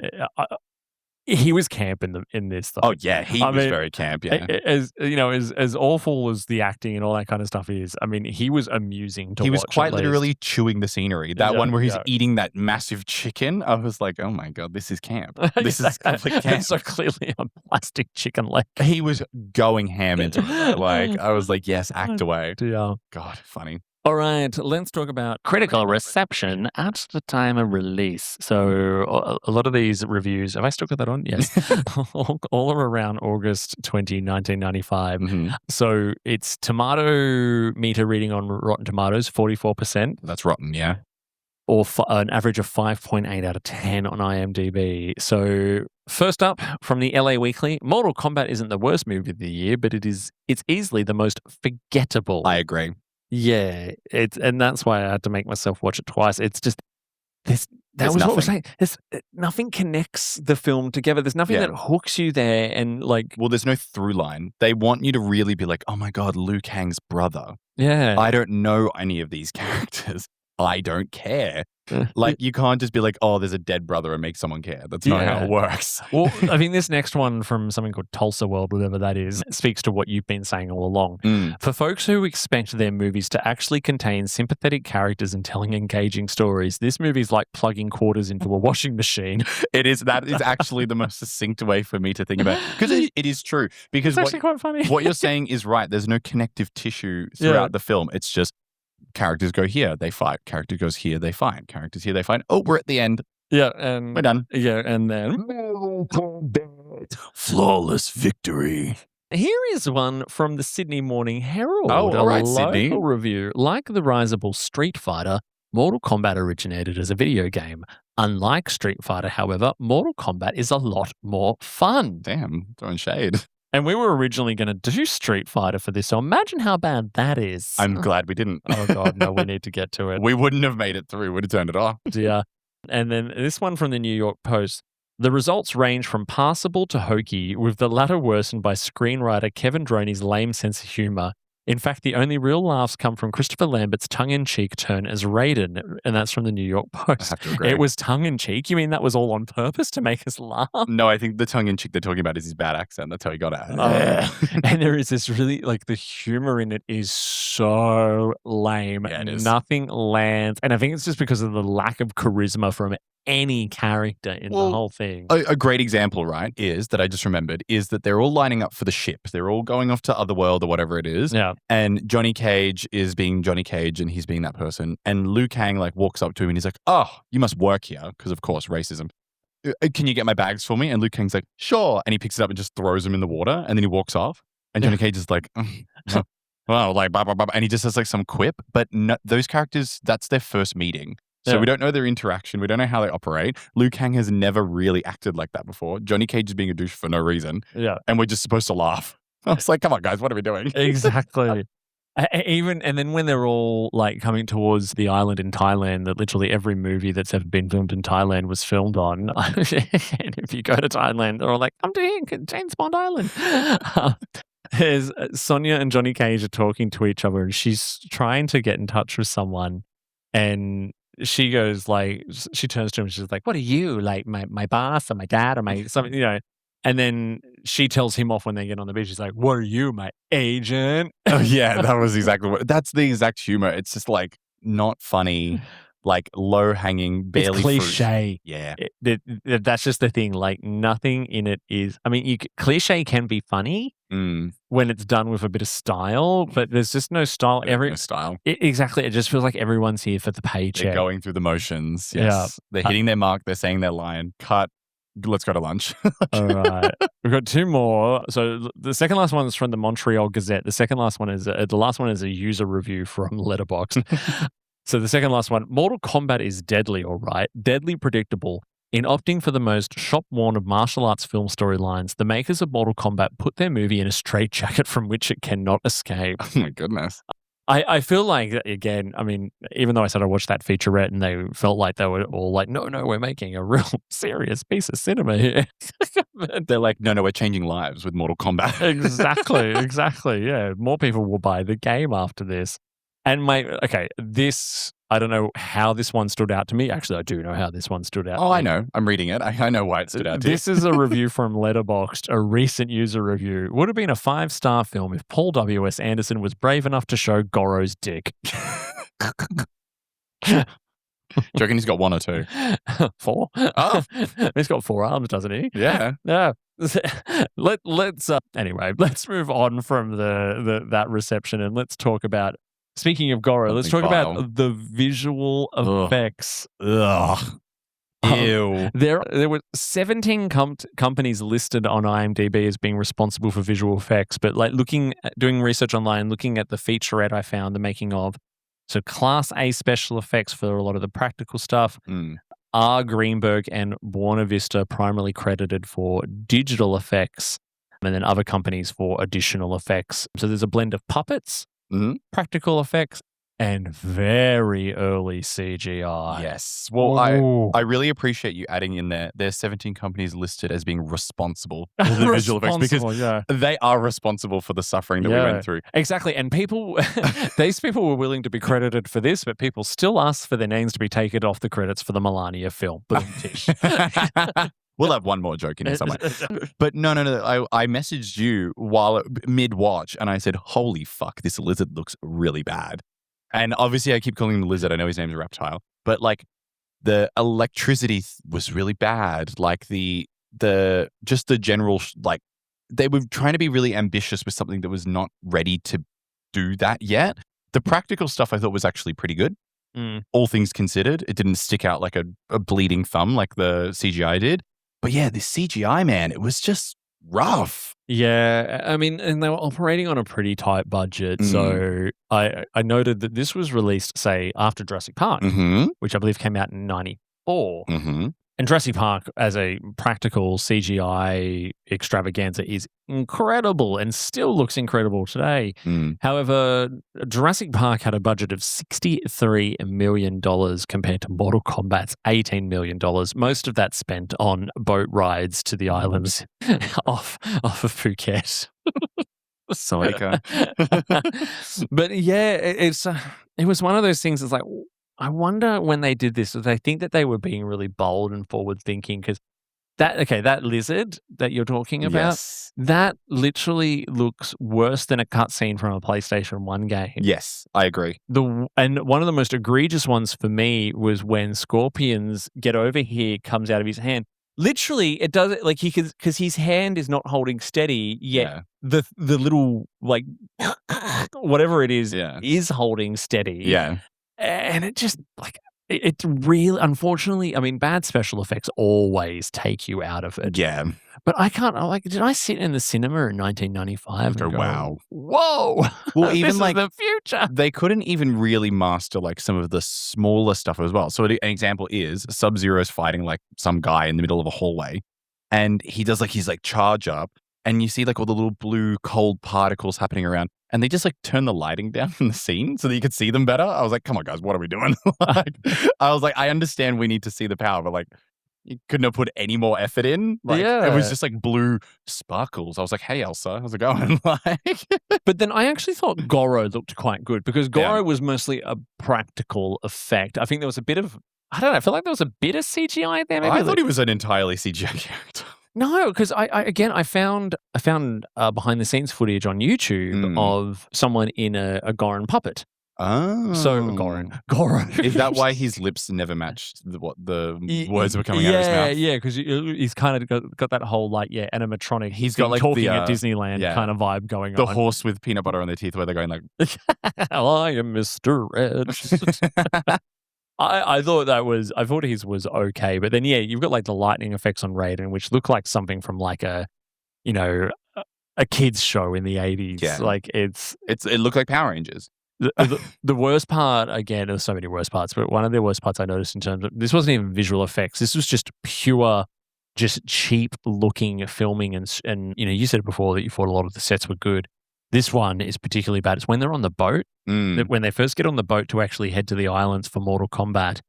he was camp in this, though. Oh yeah, he was very camp. Yeah, As you know, as awful as the acting and all that kind of stuff is, I mean, he was amusing to watch. He was quite at least. literally chewing the scenery. That one where he's eating that massive chicken, I was like, oh my god, this is camp. This is complete camp. So clearly a plastic chicken leg. He was going ham into it. Like, I was like, yes, act away. Yeah. God, funny. All right, let's talk about critical reception at the time of release. So a lot of these reviews, have I still got that on? Yes. all are around August 20, 1995. Mm-hmm. So it's tomato meter reading on Rotten Tomatoes, 44%. That's rotten, yeah. Or an average of 5.8 out of 10 on IMDb. So first up from the LA Weekly, Mortal Kombat isn't the worst movie of the year, but it's easily the most forgettable. I agree. Yeah, and that's why I had to make myself watch it twice. It's just that There's was what we're nothing. saying. Nothing connects the film together. There's nothing that hooks you there, and like, well, there's no through line. They want you to really be like, oh my god, Liu Kang's brother. yeah, I don't know any of these characters. I don't care. Like, you can't just be like, oh, there's a dead brother and make someone care. That's not how it works. Well, I think this next one from something called Tulsa World, whatever that is, speaks to what you've been saying all along. For folks who expect their movies to actually contain sympathetic characters and telling engaging stories, this movie is like plugging quarters into a washing machine. That is actually the most succinct way for me to think about it. Because it is true. Because It's actually quite funny. what you're saying is right. There's no connective tissue throughout the film. It's just characters go here, they fight. Character goes here, they fight. Characters here, they fight. Oh, we're at the end. Yeah, and We're done. Yeah, and then Flawless victory. here is one from the Sydney Morning Herald. Oh, all right, a Sydney. local review. Like the risible Street Fighter, Mortal Kombat originated as a video game. Unlike Street Fighter, however, Mortal Kombat is a lot more fun. Damn, throwing shade. And we were originally going to do Street Fighter for this, so imagine how bad that is. I'm glad we didn't. Oh, God, no, we need to get to it. We wouldn't have made it through. Would have turned it off. Yeah. And then this one from the New York Post. The results range from passable to hokey, with the latter worsened by screenwriter Kevin Droney's lame sense of humor. In fact, the only real laughs come from Christopher Lambert's tongue-in-cheek turn as Raiden, and that's from the New York Post. I have to agree. It was tongue-in-cheek? You mean that was all on purpose to make us laugh? No, I think the tongue-in-cheek they're talking about is his bad accent. That's how he got it. And there is this really, like, the humor in it is so lame. Yeah, it is. Nothing lands. And I think it's just because of the lack of charisma from any character in the whole thing. A great example, right, is that I just remembered is that they're all lining up for the ship. They're all going off to Otherworld or whatever it is. Yeah. And Johnny Cage is being Johnny Cage and he's being that person. And Liu Kang like walks up to him and he's like, oh, you must work here because of course racism. Can you get my bags for me? And Liu Kang's like, sure. And he picks it up and just throws them in the water and then he walks off. And Johnny Cage is like, oh, well, like, blah, blah, blah. And he just has like some quip. But no, those characters, that's their first meeting. So we don't know their interaction. We don't know how they operate. Liu Kang has never really acted like that before. Johnny Cage is being a douche for no reason. Yeah. And we're just supposed to laugh. I was like, come on, guys, what are we doing? Exactly. And then when they're all like coming towards the island in Thailand that literally every movie that's ever been filmed in Thailand was filmed on. And if you go to Thailand, they're all like, come to here, James Bond Island. There's Sonia and Johnny Cage are talking to each other and she's trying to get in touch with someone. And she goes like, she turns to him and she's like, what are you? Like my boss or my dad or my something, you know? And then she tells him off when they get on the beach. She's like, what are you, my agent? Oh, yeah, that was exactly what, that's the exact humor. It's just like not funny, like low hanging, barely it's cliche. Fruit. Yeah. That's just the thing. Like nothing in it is, I mean, cliche can be funny when it's done with a bit of style, but there's just no style. No style. Exactly. It just feels like everyone's here for the paycheck. They're going through the motions. Yes. Yeah. They're hitting their mark. They're saying their line. Cut. Let's go to lunch. All right. We've got two more. So the second last one is from the Montreal Gazette. The last one is a user review from Letterboxd. So the second last one, Mortal Kombat is deadly, all right. Deadly predictable. In opting for the most shop-worn of martial arts film storylines, the makers of Mortal Kombat put their movie in a straitjacket from which it cannot escape. Oh my goodness. I feel like, again, I mean, even though I said I watched that featurette and they felt like they were all like, no, we're making a real serious piece of cinema here. They're like, no, we're changing lives with Mortal Kombat. Exactly. Yeah. More people will buy the game after this. And this, I don't know how this one stood out to me. Actually, I do know how this one stood out. Oh, I know. I'm reading it. I know why it stood out to you. This is a review from Letterboxd, a recent user review. Would have been a 5-star film if Paul W.S. Anderson was brave enough to show Goro's dick. Do you reckon he's got 1 or 2? 4. Oh. He's got 4 arms, doesn't he? Yeah. Yeah. Let's anyway, let's move on from that reception and let's talk about, speaking of Goro, let's talk about the visual effects. Ugh. Ew. There were 17 companies listed on IMDb as being responsible for visual effects, but like doing research online, looking at the featurette I found, the making of, so Class A special effects for a lot of the practical stuff. R. Greenberg and Buena Vista primarily credited for digital effects, and then other companies for additional effects. So there's a blend of puppets, practical effects, and very early CGI. Yes. Well, I really appreciate you adding in there. There's 17 companies listed as being responsible for the visual effects because they are responsible for the suffering that we went through. Exactly. And these people were willing to be credited for this, but people still asked for their names to be taken off the credits for the Melania film. Boom, tish. We'll have one more joke in here somewhere. But no. I messaged you while mid-watch and I said, holy fuck, this lizard looks really bad. And obviously I keep calling him the lizard. I know his name's a reptile. But like the electricity was really bad. Like the general, like they were trying to be really ambitious with something that was not ready to do that yet. The practical stuff I thought was actually pretty good. All things considered. It didn't stick out like a bleeding thumb like the CGI did. But yeah, this CGI, man, it was just rough. Yeah, I mean, and they were operating on a pretty tight budget. So I noted that this was released, say, after Jurassic Park, which I believe came out in 94. And Jurassic Park as a practical CGI extravaganza is incredible and still looks incredible today. However, Jurassic Park had a budget of $63 million compared to Mortal Kombat's $18 million. Most of that spent on boat rides to the islands off of Phuket. Psycho. But yeah, it was one of those things that's like, I wonder when they did this, I think that they were being really bold and forward thinking because that lizard that you're talking about, that literally looks worse than a cutscene from a PlayStation 1 game. Yes, I agree. And one of the most egregious ones for me was when Scorpion's Get Over Here comes out of his hand. Literally, it does it like because his hand is not holding steady yet. The little like whatever it is holding steady. Yeah. And it just like it's really, unfortunately, I mean, bad special effects always take you out of it. Yeah. But I can't, like, did I sit in the cinema in 1995 and go, wow. Whoa. Well, even this like is the future. They couldn't even really master like some of the smaller stuff as well. So an example is Sub-Zero's fighting like some guy in the middle of a hallway and he does like his like charge up and you see like all the little blue cold particles happening around. And they just like turn the lighting down in the scene so that you could see them better. I was like, come on, guys, what are we doing? I was like, I understand we need to see the power, but like, you couldn't have put any more effort in. Like, it was just like blue sparkles. I was like, hey, Elsa, how's it going? But then I actually thought Goro looked quite good because Goro was mostly a practical effect. I think there was a bit of, I don't know, I feel like there was a bit of CGI there. Maybe I thought he was an entirely CGI character. No, because I found behind the scenes footage on YouTube of someone in a Goron puppet. Oh, so Goro. Is that why his lips never matched what the words were coming out of his mouth? Yeah, because he's kind of got that whole like animatronic. He's got like talking the, at Disneyland kind of vibe going on. The horse with peanut butter on their teeth, where they're going like, "I am Mr. Red." I thought his was okay, but then you've got like the lightning effects on Raiden, which look like something from like a kids show in the 80s. Yeah. Like it looked like Power Rangers. The worst part, again, there's so many worst parts, but one of the worst parts I noticed in terms of this wasn't even visual effects. This was just pure, just cheap looking filming, and you said before that you thought a lot of the sets were good. This one is particularly bad. It's when they're on the boat. Mm. When they first get on the boat to actually head to the islands for Mortal Kombat,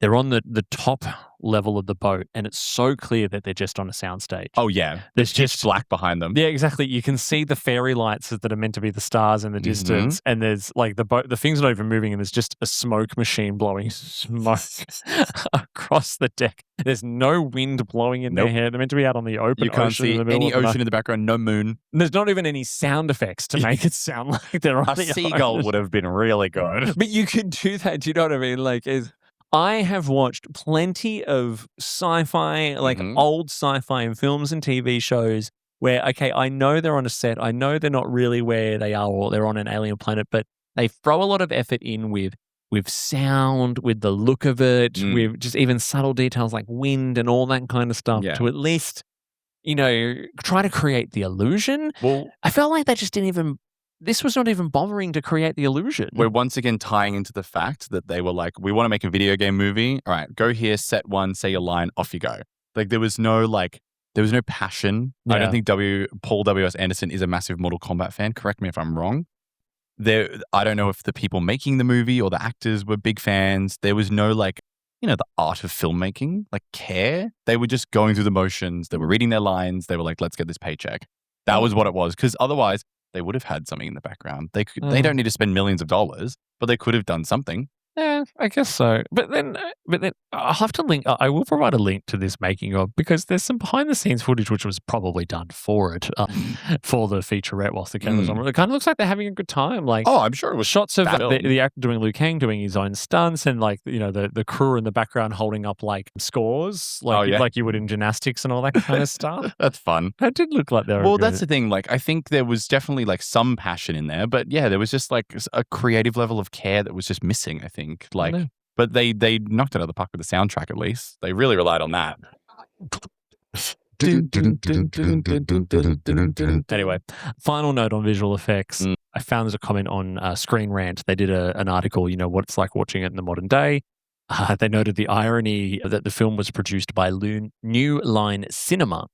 they're on the top level of the boat, and it's so clear that they're just on a soundstage. Oh, yeah. There's Just just black behind them. Yeah, exactly. You can see the fairy lights that are meant to be the stars in the distance, and there's like the boat. The thing's not even moving, and there's just a smoke machine blowing smoke across the deck. There's no wind blowing in their hair. They're meant to be out on the open. You can't ocean see in the middle any of the ocean in the background, no moon. There's not even any sound effects to make it sound like they're on A the seagull ocean. would have been really good. But you can do that. Do you know what I mean? Like, I have watched plenty of sci-fi, like old sci-fi in films and TV shows where, okay, I know they're on a set. I know they're not really where they are or they're on an alien planet, but they throw a lot of effort in with sound, with the look of it, with just even subtle details like wind and all that kind of stuff to at least, try to create the illusion. Well, I felt like that just didn't even... This was not even bothering to create the illusion. We're once again tying into the fact that they were like, we want to make a video game movie. All right, go here, set one, say your line, off you go. Like there was no passion. Yeah. I don't think Paul W.S. Anderson is a massive Mortal Kombat fan. Correct me if I'm wrong. I don't know if the people making the movie or the actors were big fans. There was no the art of filmmaking, care. They were just going through the motions. They were reading their lines. They were like, let's get this paycheck. That was what it was. Because otherwise, they would have had something in the background. They don't need to spend millions of dollars, but they could have done something. Yeah, I guess so. But then I'll have to link. I will provide a link to this making of, because there's some behind the scenes footage which was probably done for it, for the featurette whilst the camera's on. It kind of looks like they're having a good time. Like, oh, I'm sure it was shots of the actor doing Liu Kang doing his own stunts, and the crew in the background holding up like scores, like you would in gymnastics and all that kind of stuff. That's fun. That did look like they were. Well, that's the thing. Like, I think there was definitely some passion in there, but yeah, there was just a creative level of care that was just missing, I think. But they knocked it out of the park with the soundtrack, at least. They really relied on that. Anyway, final note on visual effects. I found there's a comment on Screen Rant. They did an article, what it's like watching it in the modern day. They noted the irony that the film was produced by New Line Cinema,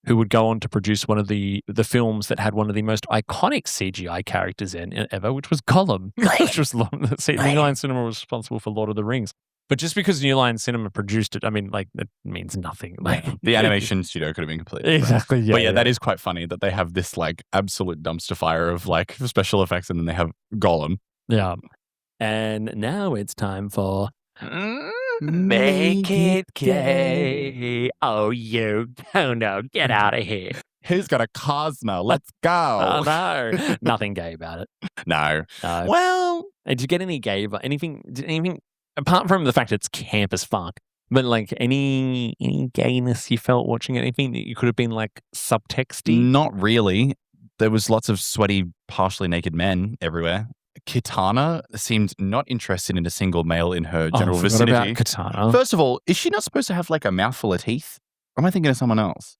who would go on to produce one of the films that had one of the most iconic CGI characters ever, which was Gollum. Which was New Line Cinema was responsible for Lord of the Rings. But just because New Line Cinema produced it, I mean, that means nothing. The animation studio could have been completely exactly. Yeah, but that is quite funny that they have this absolute dumpster fire of special effects, and then they have Gollum. Yeah. And now it's time for Make it gay. Oh, you don't know. Get out of here. Who's got a Cosmo? Let's go. Oh, no. Nothing gay about it. No. Well, did you get any gay? Anything apart from the fact it's camp as fuck? But any gayness you felt watching it? Anything that you could have been subtexty? Not really. There was lots of sweaty, partially naked men everywhere. Kitana seemed not interested in a single male in her general vicinity. What about Kitana? First of all, is she not supposed to have a mouthful of teeth? Or am I thinking of someone else?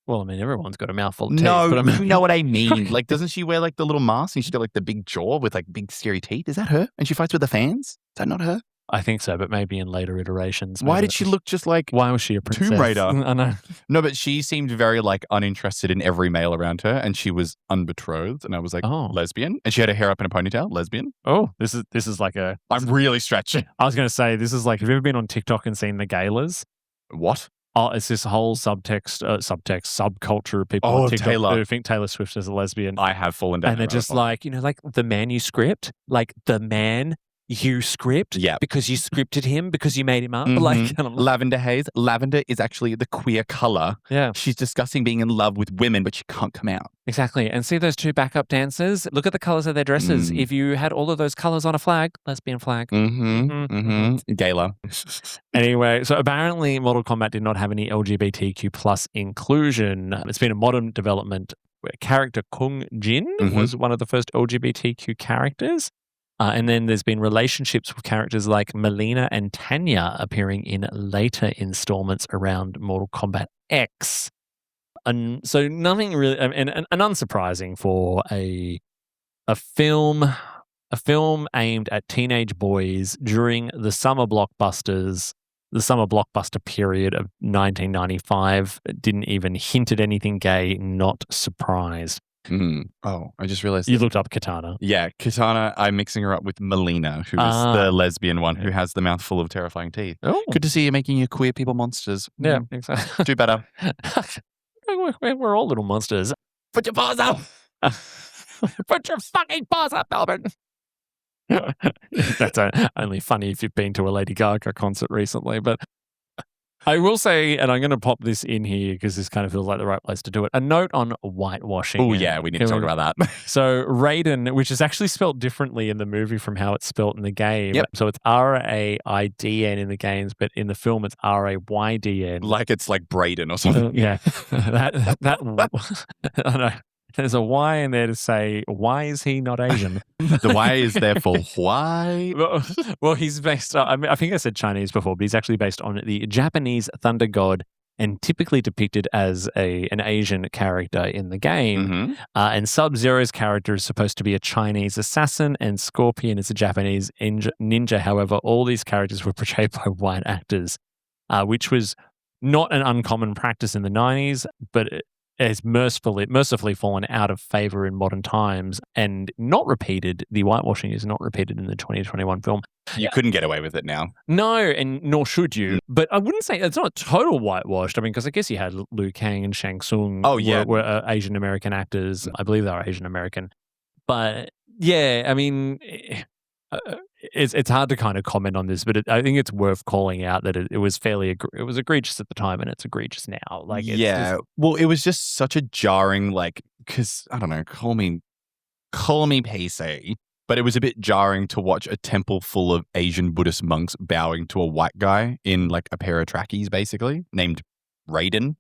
Well, I mean, everyone's got a mouthful of teeth. No, but you know what I mean. Doesn't she wear the little mask and she's got the big jaw with big scary teeth? Is that her? And she fights with the fans? Is that not her? I think so, but maybe in later iterations. Why did she look just like Why was she a princess? Tomb Raider? I know. No, but she seemed very uninterested in every male around her, and she was unbetrothed, and I was lesbian, and she had her hair up in a ponytail, lesbian. Oh, this is a... I'm really stretching. I was going to say, this is have you ever been on TikTok and seen the galas? What? Oh, it's this whole subculture of people on TikTok Taylor. who think Taylor Swift is a lesbian. I have fallen down. And they're just the manuscript, the man you script because you scripted him because you made him up. Lavender haze. Lavender is actually the queer color. Yeah. She's discussing being in love with women, but she can't come out. Exactly. And see those two backup dancers? Look at the colors of their dresses. If you had all of those colors on a flag, lesbian flag. Gala. Anyway, so apparently Mortal Kombat did not have any LGBTQ plus inclusion. It's been a modern development where character Kung Jin was one of the first LGBTQ characters. And then there's been relationships with characters like Melina and Tanya appearing in later installments around Mortal Kombat X. And so nothing really, and unsurprising for a film aimed at teenage boys during the summer blockbuster period of 1995. It didn't even hint at anything gay, not surprised. Oh, I just realized. You looked up Katana. Yeah, Katana, I'm mixing her up with Melina, who is the lesbian one who has the mouth full of terrifying teeth. Oh. Good to see you making your queer people monsters. Yeah, exactly. Do better. We're all little monsters. Put your paws up. Put your fucking paws up, Melbourne. That's only funny if you've been to a Lady Gaga concert recently. But I will say, and I'm going to pop this in here because this kind of feels like the right place to do it, a note on whitewashing. Oh, yeah, we need to talk about that. So Raiden, which is actually spelled differently in the movie from how it's spelled in the game. Yep. So it's R-A-I-D-N in the games, but in the film it's R-A-Y-D-N. Like it's like Braden or something. Yeah. that I don't know. There's a Y in there to say, why is he not Asian? The Y is there for why? Well, he's based on, I think I said Chinese before, but he's actually based on the Japanese thunder god and typically depicted as an Asian character in the game. Mm-hmm. And Sub-Zero's character is supposed to be a Chinese assassin and Scorpion is a Japanese ninja. However, all these characters were portrayed by white actors, which was not an uncommon practice in the 90s, but has mercifully fallen out of favor in modern times and not repeated. The whitewashing is not repeated in the 2021 film. You couldn't get away with it now. No, and nor should you. But I wouldn't say it's not total whitewashed. I mean, because I guess you had Liu Kang and Shang Tsung were Asian American actors. I believe they were Asian American. But yeah, I mean, it's hard to kind of comment on this, but I think it's worth calling out that it was it was egregious at the time and it's egregious now. Like, Well, it was just such a jarring, because I don't know, call me PC, but it was a bit jarring to watch a temple full of Asian Buddhist monks bowing to a white guy in like a pair of trackies, basically named Raiden.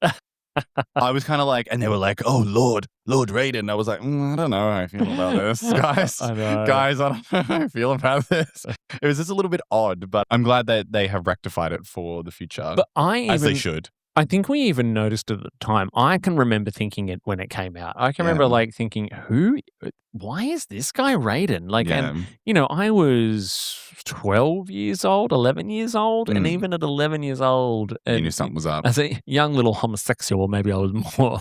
I was kind of like, and they were like, "Oh, Lord Raiden." I was like, I don't know how I feel about this, guys. I don't know how I feel about this. It was just a little bit odd, but I'm glad that they have rectified it for the future. But as they should. I think we even noticed at the time. I can remember thinking it when it came out. I can remember thinking, why is this guy Raiden? And I was 12 years old, 11 years old, and even at 11 years old, you knew something was up. As a young little homosexual, maybe I was more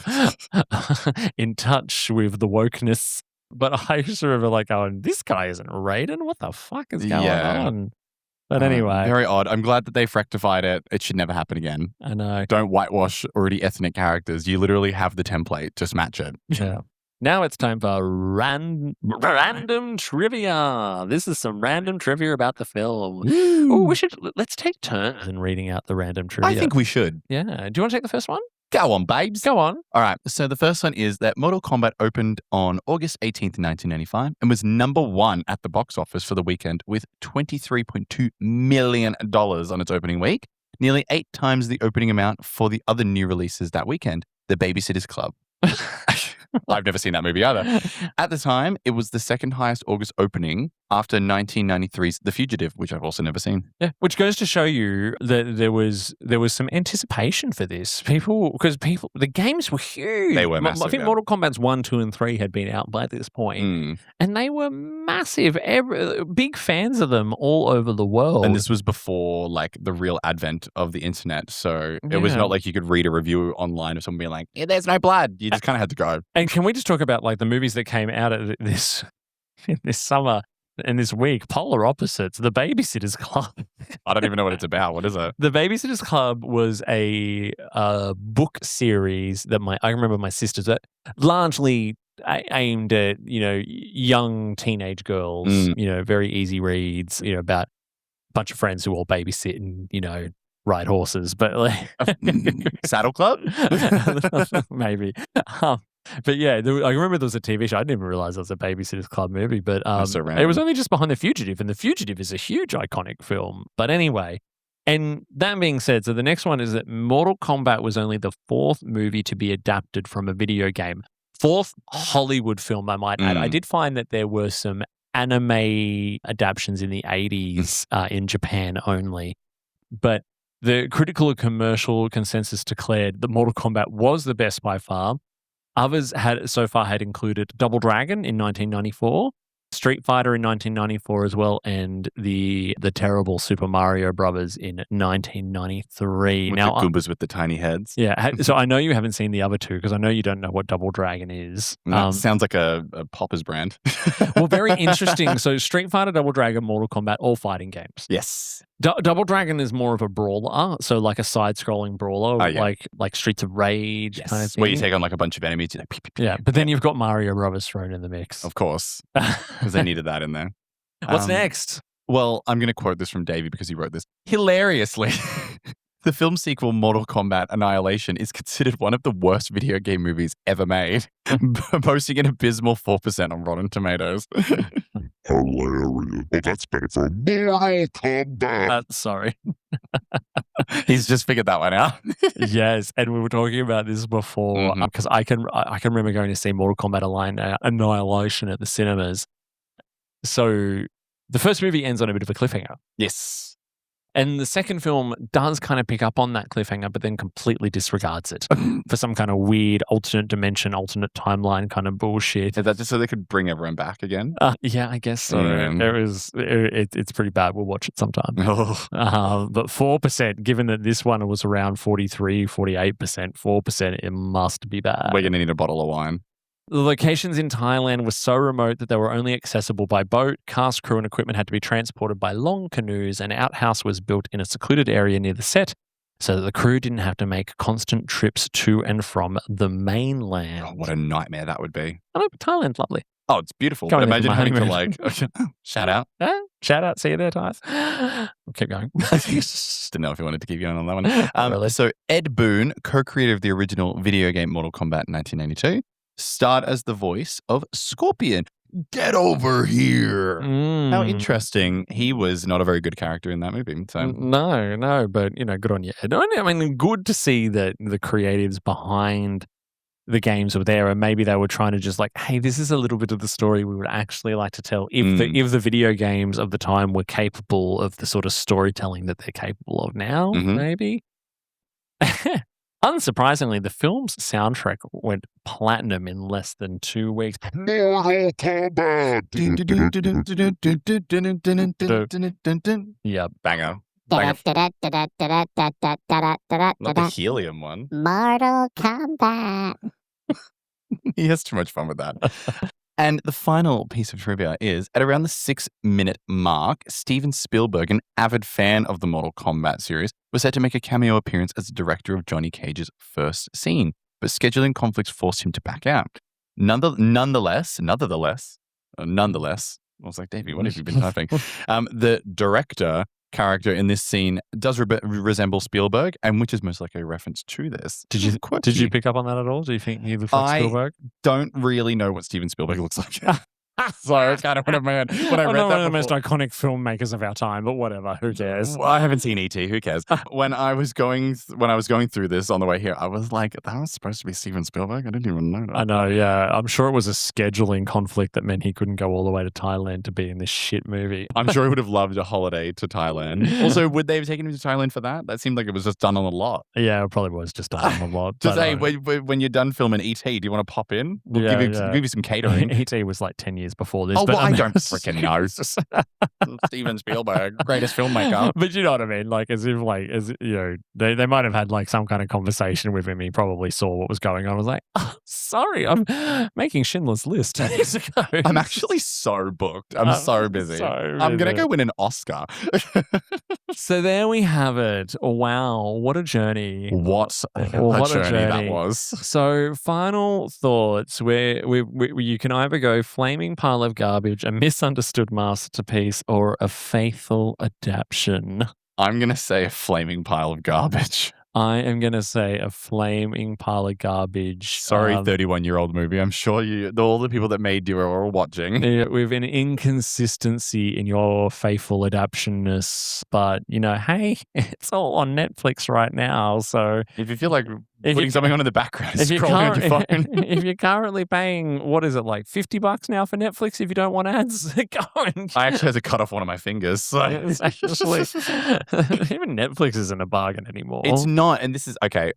in touch with the wokeness. But I used to remember going, this guy isn't Raiden. What the fuck is going on? But anyway. Very odd. I'm glad that they've rectified it. It should never happen again. I know. Don't whitewash already ethnic characters. You literally have the template. Just match it. Yeah. Now it's time for random trivia. This is some random trivia about the film. Oh, let's take turns in reading out the random trivia. I think we should. Yeah. Do you want to take the first one? Go on, babes. Go on. All right. So the first one is that Mortal Kombat opened on August 18th, 1995 and was number 1 at the box office for the weekend with $23.2 million on its opening week, nearly 8 times the opening amount for the other new releases that weekend, The Babysitter's Club. I've never seen that movie either. At the time, it was the second highest August opening after 1993's The Fugitive, which I've also never seen. Yeah, which goes to show you that there was some anticipation for this. The games were huge. They were massive. I think Mortal Kombat's 1, 2, and 3 had been out by this point, and they were massive. Big fans of them all over the world. And this was before the real advent of the internet, so it was not like you could read a review online of someone being like, "Yeah, there's no blood." You just kind of had to go. And can we just talk about the movies that came out in this summer and this week? Polar opposites. The Babysitter's Club. I don't even know what it's about. What is it? The Babysitter's Club was a book series that I remember my sisters largely aimed at young teenage girls. Very easy reads. About a bunch of friends who all babysit and ride horses, but Saddle Club, maybe. But yeah, I remember there was a TV show. I didn't even realize it was a Babysitter's Club movie, but it was only just behind The Fugitive, and The Fugitive is a huge iconic film. But anyway, and that being said, so the next one is that Mortal Kombat was only the 4th movie to be adapted from a video game. 4th Hollywood film, I might add. I did find that there were some anime adaptations in the 80s in Japan only, but the critical and commercial consensus declared that Mortal Kombat was the best by far. Others had included Double Dragon in 1994, Street Fighter in 1994 as well, and the terrible Super Mario Brothers in 1993. With Now, the Goombas with the tiny heads. yeah, so I know you haven't seen the other two because I know you don't know what Double Dragon is. That sounds like a Popper's brand. Well, very interesting. So Street Fighter, Double Dragon, Mortal Kombat, all fighting games. Yes. Double Dragon is more of a brawler, so like a side-scrolling brawler, like Streets of Rage kind of thing. Where you take on like a bunch of enemies. You're like, pew, pew, pew, yeah, but then you've got Mario Brothers thrown in the mix. Of course, because they needed that in there. What's next? Well, I'm going to quote this from Davey because he wrote this. Hilariously, the film sequel Mortal Kombat Annihilation is considered one of the worst video game movies ever made, boasting an abysmal 4% on Rotten Tomatoes. Hilarious. Oh, that's better for Mortal Kombat. Sorry. He's just figured that one out. Yes, and we were talking about this before because I can remember going to see Mortal Kombat Annihilation at the cinemas. So the first movie ends on a bit of a cliffhanger. Yes. And the second film does kind of pick up on that cliffhanger, but then completely disregards it for some kind of weird alternate dimension, alternate timeline kind of bullshit. Is that just so they could bring everyone back again? Yeah, I guess so. It's pretty bad. We'll watch it sometime. Oh. But 4%, given that this one was around 43, 48%, 4%, it must be bad. We're going to need a bottle of wine. The locations in Thailand were so remote that they were only accessible by boat. Cast, crew, and equipment had to be transported by long canoes. An outhouse was built in a secluded area near the set so that the crew didn't have to make constant trips to and from the mainland. Oh, what a nightmare that would be. I know, but Thailand's lovely. Oh, it's beautiful. Going But imagine into having to my shout out. Shout out, see you there, Thais. We'll keep going. Didn't know if you wanted to keep going on that one. Really? So Ed Boon, co-creator of the original video game Mortal Kombat in 1992, starred as the voice of Scorpion. Get over here. How interesting. He was not a very good character in that movie. So. No, but, good on you, Ed. I mean, good to see that the creatives behind the games were there, and maybe they were trying to just like, hey, this is a little bit of the story we would actually like to tell if the video games of the time were capable of the sort of storytelling that they're capable of now, maybe. Unsurprisingly, the film's soundtrack went platinum in less than 2 weeks. Mortal Kombat. Yeah, Banger. Not the helium one. Mortal Kombat. He has too much fun with that. And the final piece of trivia is, at around the 6-minute mark, Steven Spielberg, an avid fan of the Mortal Kombat series, was set to make a cameo appearance as the director of Johnny Cage's first scene, but scheduling conflicts forced him to back out. Nonetheless, I was like, Davey, what have you been typing? The director character in this scene does resemble Spielberg, and which is most likely a reference to this. Did you pick up on that at all? Do you think he looks like Spielberg? Don't really know what Steven Spielberg looks like. So it's kind of what I read that. One of the most iconic filmmakers of our time, but whatever, who cares? Well, I haven't seen E.T. Who cares? When I was going through this on the way here, I was like, that was supposed to be Steven Spielberg. I didn't even know that. I know, yeah. I'm sure it was a scheduling conflict that meant he couldn't go all the way to Thailand to be in this shit movie. I'm sure he would have loved a holiday to Thailand. Also, would they have taken him to Thailand for that? That seemed like it was just done on the lot. Yeah, it probably was just done on the lot. Just say, when you're done filming E.T., do you want to pop in? We'll give you some catering. E.T. was like 10 years before this. Oh, well, I don't freaking know. Steven Spielberg, greatest filmmaker. But you know what I mean? Like, they might have had like some kind of conversation with him. He probably saw what was going on. I was like, oh, sorry, I'm making Schindler's List. I'm actually so booked. I'm so busy. I'm going to go win an Oscar. So there we have it. Wow, what a journey. What a journey that was. So final thoughts where you can either go flaming pile of garbage, a misunderstood masterpiece, or a faithful adaptation. I'm going to say a flaming pile of garbage. I am going to say a flaming pile of garbage. Sorry, 31-year-old movie. I'm sure all the people that made you are watching. With an inconsistency in your faithful adaptionness. But, hey, it's all on Netflix right now. So if you feel like putting something on in the background, scrolling on your phone. If you're currently paying, what is it, like $50 now for Netflix if you don't want ads? Go and... I actually had to cut off one of my fingers. So. Actually, even Netflix isn't a bargain anymore. It's not. And this is, okay,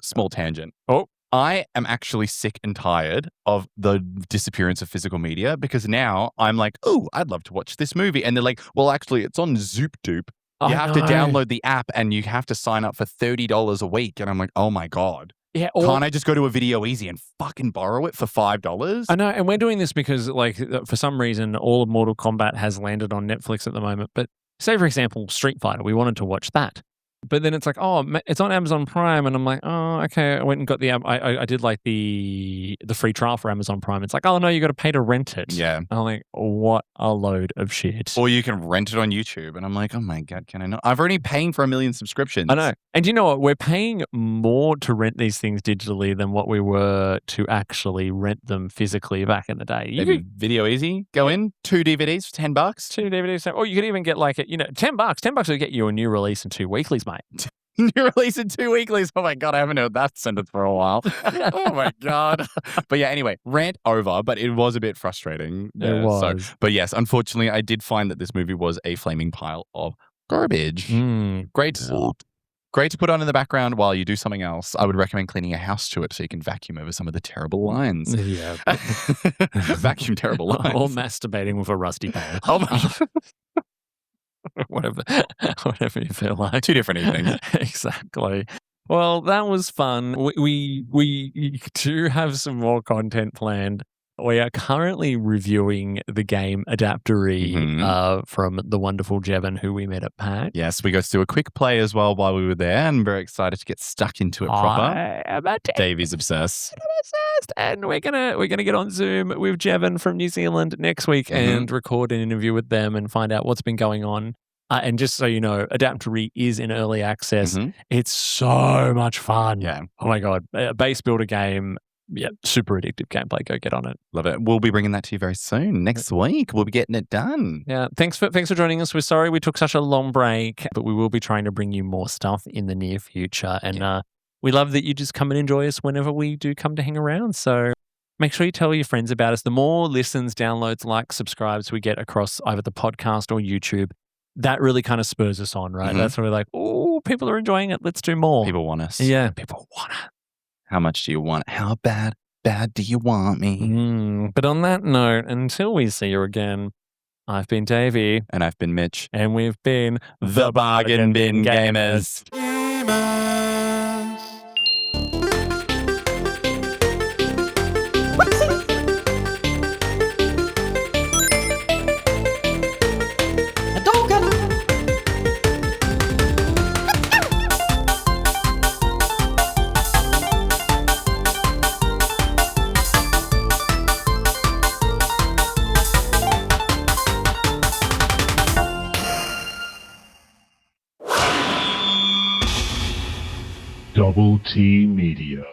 small tangent. Oh. I am actually sick and tired of the disappearance of physical media because now I'm like, oh, I'd love to watch this movie. And they're like, well, actually, it's on ZoopDoop. You have to download the app and you have to sign up for $30 a week. And I'm like, oh my God. Yeah, can't I just go to a Video Easy and fucking borrow it for $5? I know, and we're doing this because, like, for some reason, all of Mortal Kombat has landed on Netflix at the moment. But say, for example, Street Fighter, we wanted to watch that. But then it's like, oh, it's on Amazon Prime. And I'm like, oh, okay. I went and got the app. I did like the free trial for Amazon Prime. It's like, oh, no, you got to pay to rent it. Yeah. And I'm like, what a load of shit. Or you can rent it on YouTube. And I'm like, oh my God, can I not? I've already paying for 1 million subscriptions. I know. And you know what? We're paying more to rent these things digitally than what we were to actually rent them physically back in the day. Maybe Video Easy, go in, 2 DVDs for $10. 2 DVDs. Or you could even get like, $10. $10 will get you a new release and 2 weeklies, mate. New release in 2 weeklies. Oh my God, I haven't heard that sentence for a while. Oh my God. But yeah, anyway, rant over, but it was a bit frustrating. It was. But yes, unfortunately, I did find that this movie was a flaming pile of garbage. Great to put on in the background while you do something else. I would recommend cleaning a house to it so you can vacuum over some of the terrible lines. Yeah. Vacuum terrible lines. Or masturbating with a rusty pole. Oh my whatever you feel like. 2 different evenings. Exactly. Well, that was fun. We do have some more content planned. We are currently reviewing the game Adaptarite from the wonderful Jevon, who we met at PAX. Yes, we got to do a quick play as well while we were there, and I'm very excited to get stuck into it proper. Davey's obsessed. And we're gonna get on Zoom with Jevon from New Zealand next week and record an interview with them and find out what's been going on. And just so you know, Adaptarite is in early access. It's so much fun. Yeah. Oh my God. A base builder game. Yeah, super addictive gameplay. Go get on it. Love it. We'll be bringing that to you very soon. Next week, we'll be getting it done. Yeah. Thanks for joining us. We're sorry we took such a long break, but we will be trying to bring you more stuff in the near future. And we love that you just come and enjoy us whenever we do come to hang around. So make sure you tell your friends about us. The more listens, downloads, likes, subscribes we get across either the podcast or YouTube, that really kind of spurs us on, right? That's where we're like, oh, people are enjoying it. Let's do more. People want us. Yeah, people want it. How much do you want? How bad do you want me? But on that note, until we see you again, I've been Davey. And I've been Mitch. And we've been the Bargain Bin Gamers. Double T Media.